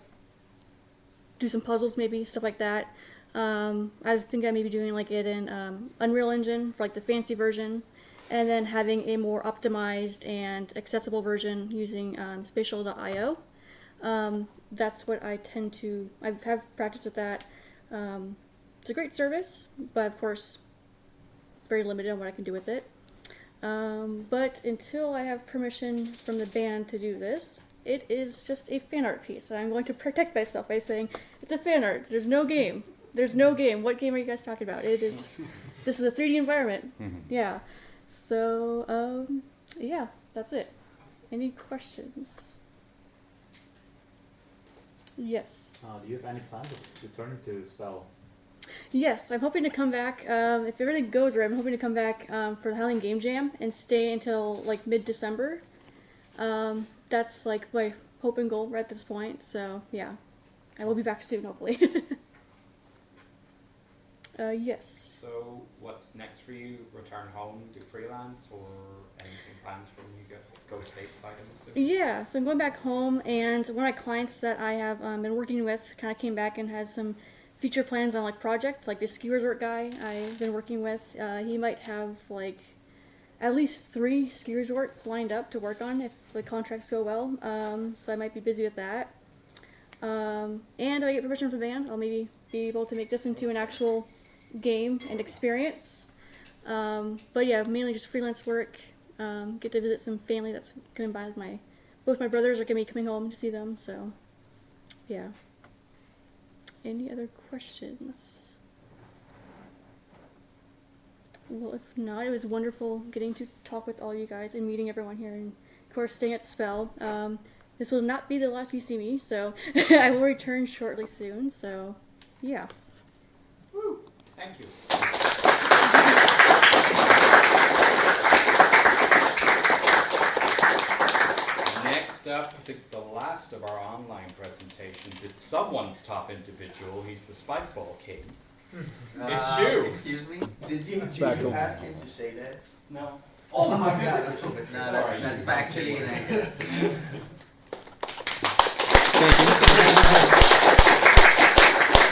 M: do some puzzles, maybe stuff like that. I think I may be doing like it in Unreal Engine for like the fancy version, and then having a more optimized and accessible version using Spatial.io. That's what I tend to, I have practiced with that. It's a great service, but of course, very limited on what I can do with it. But until I have permission from the band to do this, it is just a fan art piece. I'm going to protect myself by saying, it's a fan art, there's no game. There's no game. What game are you guys talking about? It is, this is a 3D environment. Yeah. So, yeah, that's it. Any questions? Yes.
T: Do you have any plans to turn into Spell?
M: Yes, I'm hoping to come back, if everything goes right, I'm hoping to come back for the Howling Game Jam and stay until like mid-December. That's like my hope and goal right at this point, so yeah. I will be back soon, hopefully. Yes.
B: So what's next for you? Return home, do freelance, or anything planned when you go stateside, I'm assuming?
M: Yeah, so I'm going back home, and one of my clients that I have been working with kind of came back and has some future plans on like projects, like this ski resort guy I've been working with. He might have like at least 3 ski resorts lined up to work on if the contracts go well, so I might be busy with that. And if I get permission from the band, I'll maybe be able to make this into an actual game and experience. But yeah, mainly just freelance work. Get to visit some family that's coming by. Both my brothers are going to be coming home to see them, so yeah. Any other questions? Well, if not, it was wonderful getting to talk with all you guys and meeting everyone here, and of course staying at Spell. This will not be the last you see me, so I will return shortly soon, so yeah.
B: Woo! Thank you. Next up, I think the last of our online presentations, it's someone's top individual. He's the Spikeball King. It's you.
I: Excuse me?
E: Did you
I: factual.
E: ask him to say that?
B: No.
E: Oh my god, I'm so
I: No,
E: betrayed.
I: that's factually inaccurate.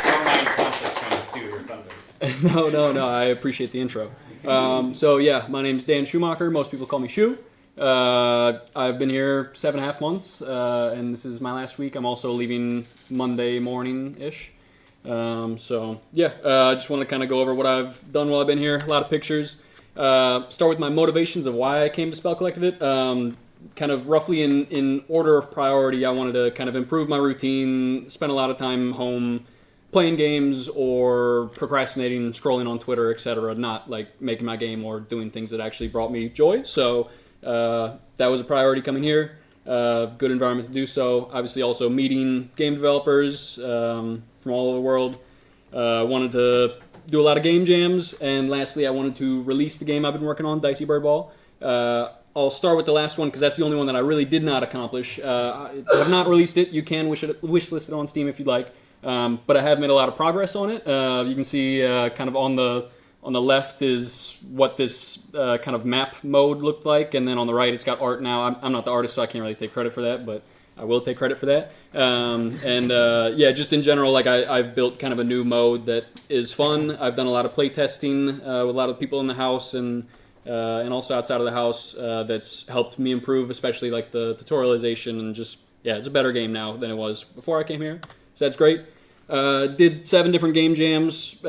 B: Don't mind Pontus trying to steal your thunder.
C: No, I appreciate the intro. So yeah, my name's Dan Schumacher. Most people call me Shu. I've been here 7.5 months, and this is my last week. I'm also leaving Monday morning-ish. So yeah, I just want to kind of go over what I've done while I've been here. A lot of pictures. Start with my motivations of why I came to Spelkollektivet. Kind of roughly in order of priority, I wanted to kind of improve my routine, spend a lot of time home playing games or procrastinating, scrolling on Twitter, etc. Not like making my game or doing things that actually brought me joy. So that was a priority coming here. Good environment to do so. Obviously also meeting game developers from all over the world. Wanted to do a lot of game jams. And lastly, I wanted to release the game I've been working on, Dicey Bird Ball. I'll start with the last one because that's the only one that I really did not accomplish. I have not released it. You can wish list it on Steam if you'd like. But I have made a lot of progress on it. You can see kind of on the left is what this kind of map mode looked like, and then on the right it's got art now. I'm not the artist, so I can't really take credit for that, but I will take credit for that. Yeah, just in general, like I've built kind of a new mode that is fun. I've done a lot of play testing with a lot of people in the house and also outside of the house. That's helped me improve, especially like the tutorialization and just yeah, it's a better game now than it was before I came here. So that's great. Did 7 different game jams, 2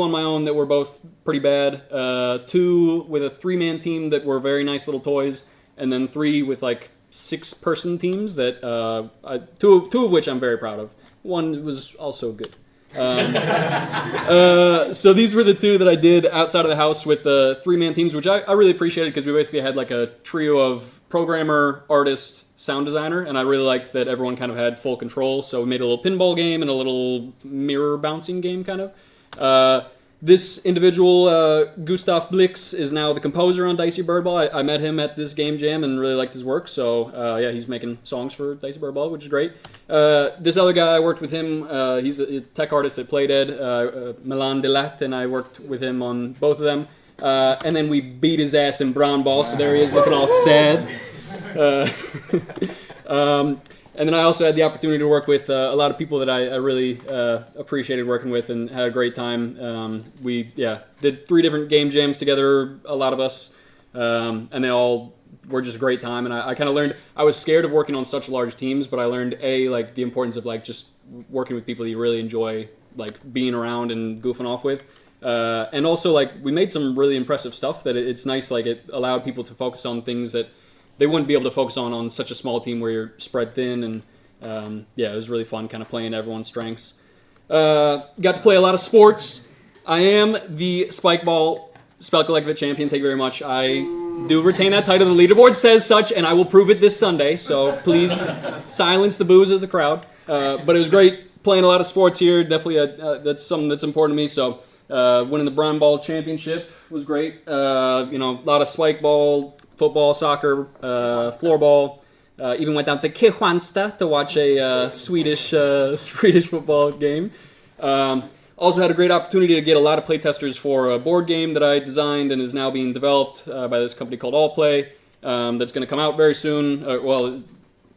C: on my own that were both pretty bad, 2 with a 3-man team that were very nice little toys, and then 3 with like 6-person teams that two of which I'm very proud of. One was also good. So these were the 2 that I did outside of the house with the 3-man teams, which I really appreciated because we basically had like a trio of programmer, artist, sound designer, and I really liked that everyone kind of had full control. So we made a little pinball game and a little mirror bouncing game kind of. This individual, Gustav Blix, is now the composer on Dicey Bird Ball. I met him at this game jam and really liked his work. So yeah, he's making songs for Dicey Bird Ball, which is great. This other guy, I worked with him. He's a tech artist at Playdead, Milan Delat, and I worked with him on both of them. And then we beat his ass in Brown Ball, so there he is looking all sad. And then I also had the opportunity to work with a lot of people that I really appreciated working with and had a great time. We did 3 different game jams together, a lot of us, and they all were just a great time. And I kind of learned, I was scared of working on such large teams, but I learned like the importance of like just working with people that you really enjoy like being around and goofing off with. And also like we made some really impressive stuff that it's nice, like it allowed people to focus on things that they wouldn't be able to focus on such a small team where you're spread thin. And yeah, it was really fun kind of playing to everyone's strengths. Got to play a lot of sports. I am the Spikeball Spelkollektivet champion. Thank you very much. I do retain that title. The leaderboard says such, and I will prove it this Sunday. So please silence the boos of the crowd. But it was great playing a lot of sports here. Definitely that's something that's important to me. So winning the Brown Ball championship was great. A lot of Spikeball, football, soccer, floorball. Even went down to Kristianstad to watch a Swedish football game. Also had a great opportunity to get a lot of playtesters for a board game that I designed and is now being developed by this company called Allplay. That's going to come out very soon.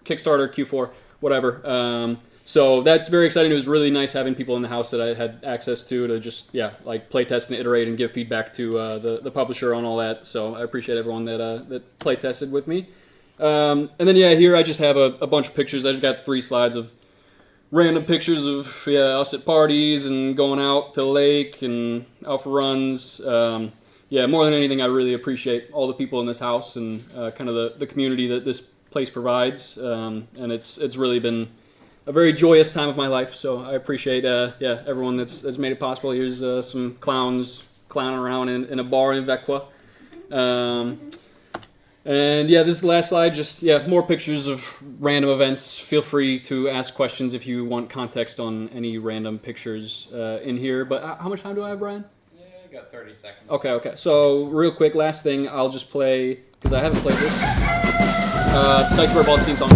C: Kickstarter, Q4, whatever. So that's very exciting. It was really nice having people in the house that I had access to just playtest and iterate and give feedback to the publisher on all that. So I appreciate everyone that playtested with me. And then here I just have a bunch of pictures. I just got 3 slides of random pictures of us at parties and going out to the lake and out for runs. More than anything, I really appreciate all the people in this house and kind of the community that this place provides. And it's really been a very joyous time of my life. So I appreciate everyone that's made it possible. Here's some clowns clowning around in a bar in Vecqua. And this is the last slide. Just more pictures of random events. Feel free to ask questions if you want context on any random pictures in here. But how much time do I have, Brian?
B: Yeah, I got 30 seconds.
C: Okay. So real quick, last thing, I'll just play, because I haven't played this, Dice Where Ball theme song.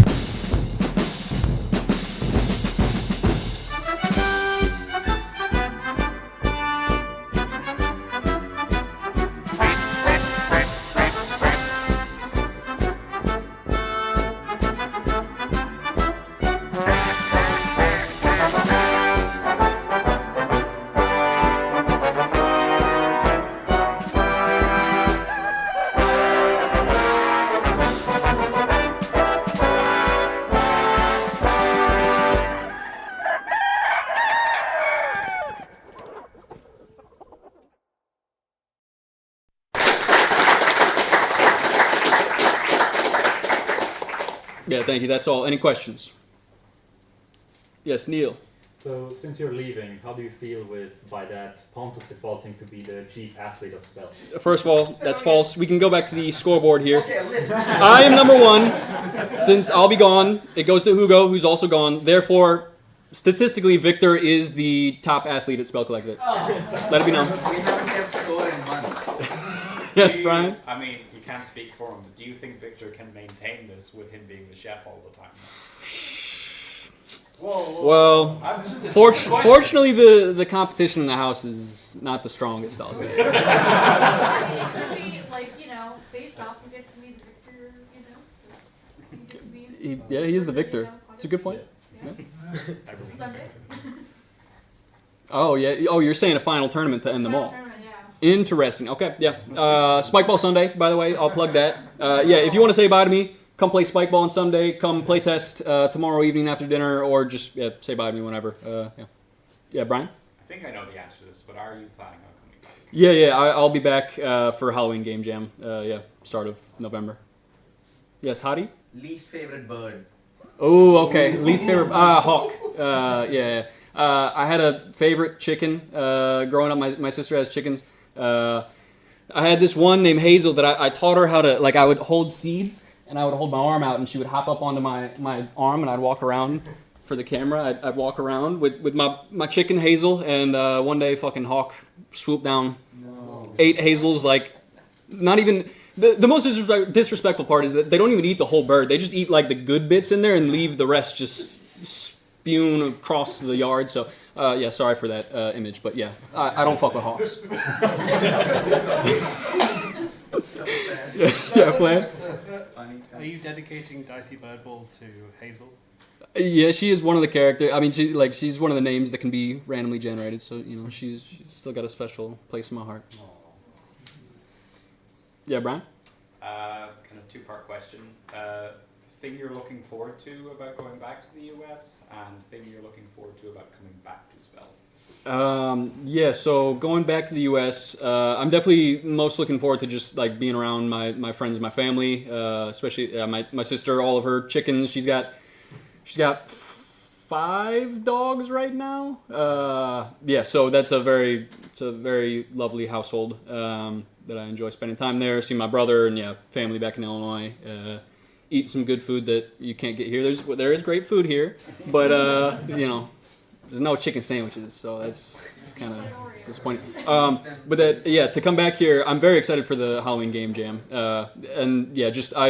C: Yeah, thank you. That's all. Any questions? Yes, Neil.
T: So, since you're leaving, how do you feel by that Pontus defaulting to be the chief athlete of Spell?
C: First of all, that's false. We can go back to the scoreboard here. I am number one. Since I'll be gone, it goes to Hugo, who's also gone. Therefore, statistically, Victor is the top athlete at Spelkollektivet. Let it be known.
I: We haven't kept score in months.
C: Yes, Brian?
B: I mean, you can't speak for him, but do you think Victor can maintain this with him being the chef all the time?
C: Well, fortunately, the competition in the house is not the strongest, I'll say.
M: It could be, like, based off who gets to be the victor, who gets to be...
C: He is the victor. It's a good point.
M: Yeah. Sunday.
C: Oh, yeah. Oh, you're saying a final tournament to end them all.
M: Tournament, yeah.
C: Interesting. Okay, yeah. Spikeball Sunday, by the way. I'll plug that. If you want to say bye to me, come play Spikeball on Sunday. Come play test tomorrow evening after dinner, or just say bye to me whenever. Yeah, Brian?
B: I think I know the answer to this, but are you planning on coming back?
C: I'll be back for Halloween Game Jam. Start of November. Yes, Hadi?
I: Least favorite bird.
C: Oh, okay. Least favorite hawk. I had a favorite chicken growing up. My sister has chickens. I had this one named Hazel that I taught her how to, like, I would hold seeds and I would hold my arm out and she would hop up onto my arm and I'd walk around for the camera. I'd walk around with my chicken Hazel, and one day fucking hawk swooped down, ate Hazel's, like, not even... The most disrespectful part is that they don't even eat the whole bird. They just eat, like, the good bits in there and leave the rest just spewing across the yard. So, sorry for that image, but yeah, I don't fuck with hawks. Plan?
U: Are you dedicating Dicey Birdball to Hazel?
C: Yeah, she is one of the characters. I mean, she's one of the names that can be randomly generated. So she's still got a special place in my heart. Yeah, Brian?
B: Kind of two-part question. Thing you're looking forward to about going back to the US, and thing you're looking forward to about coming back to Spell?
C: So going back to the US, I'm definitely most looking forward to just, like, being around my friends and my family, especially my sister, all of her chickens. She's got 5 dogs right now. So that's a very lovely household that I enjoy spending time there. See my brother and family back in Illinois. Eat some good food that you can't get here. There is great food here, but there's no chicken sandwiches, so it's kind of disappointing. To come back here, I'm very excited for the Halloween Game Jam, I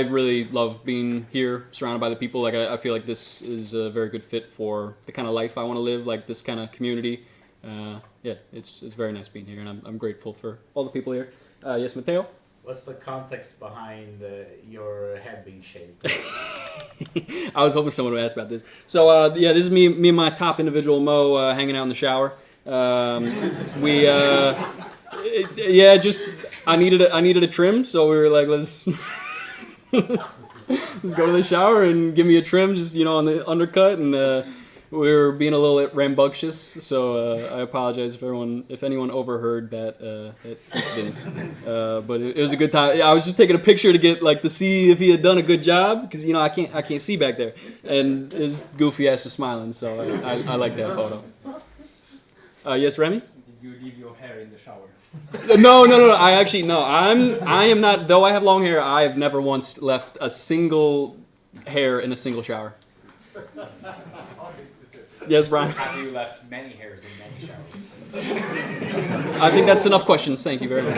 C: really love being here, surrounded by the people. Like I feel like this is a very good fit for the kind of life I want to live, like this kind of community. It's very nice being here, and I'm grateful for all the people here. Yes, Matteo?
N: What's the context behind your head being shaved?
C: I was hoping someone would ask about this. So this is me and my top individual, Mo, hanging out in the shower. I needed a trim, so we were like, let's go to the shower and give me a trim, just on the undercut, and we're being a little rambunctious, so I apologize if anyone overheard that incident. But it was a good time. I was just taking a picture to get to see if he had done a good job, because I can't see back there, and his goofy ass was smiling, so I like that photo. Yes, Remy?
K: Did you leave your hair in the shower?
C: No. I am not. Though I have long hair, I have never once left a single hair in a single shower. Yes, Brian.
B: Have you left many hairs in many showers?
C: I think that's enough questions. Thank you very much.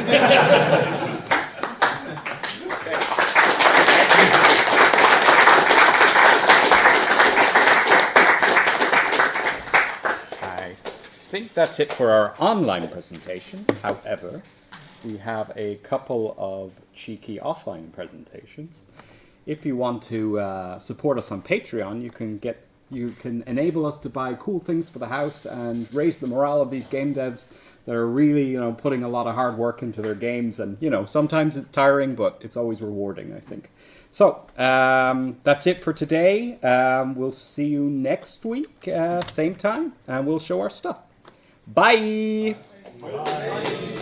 A: I think that's it for our online presentations. However, we have a couple of cheeky offline presentations. If you want to support us on Patreon, you can enable us to buy cool things for the house and raise the morale of these game devs that are really, putting a lot of hard work into their games. And, sometimes it's tiring, but it's always rewarding, I think. So, that's it for today. We'll see you next week, same time, and we'll show our stuff. Bye!
B: Bye.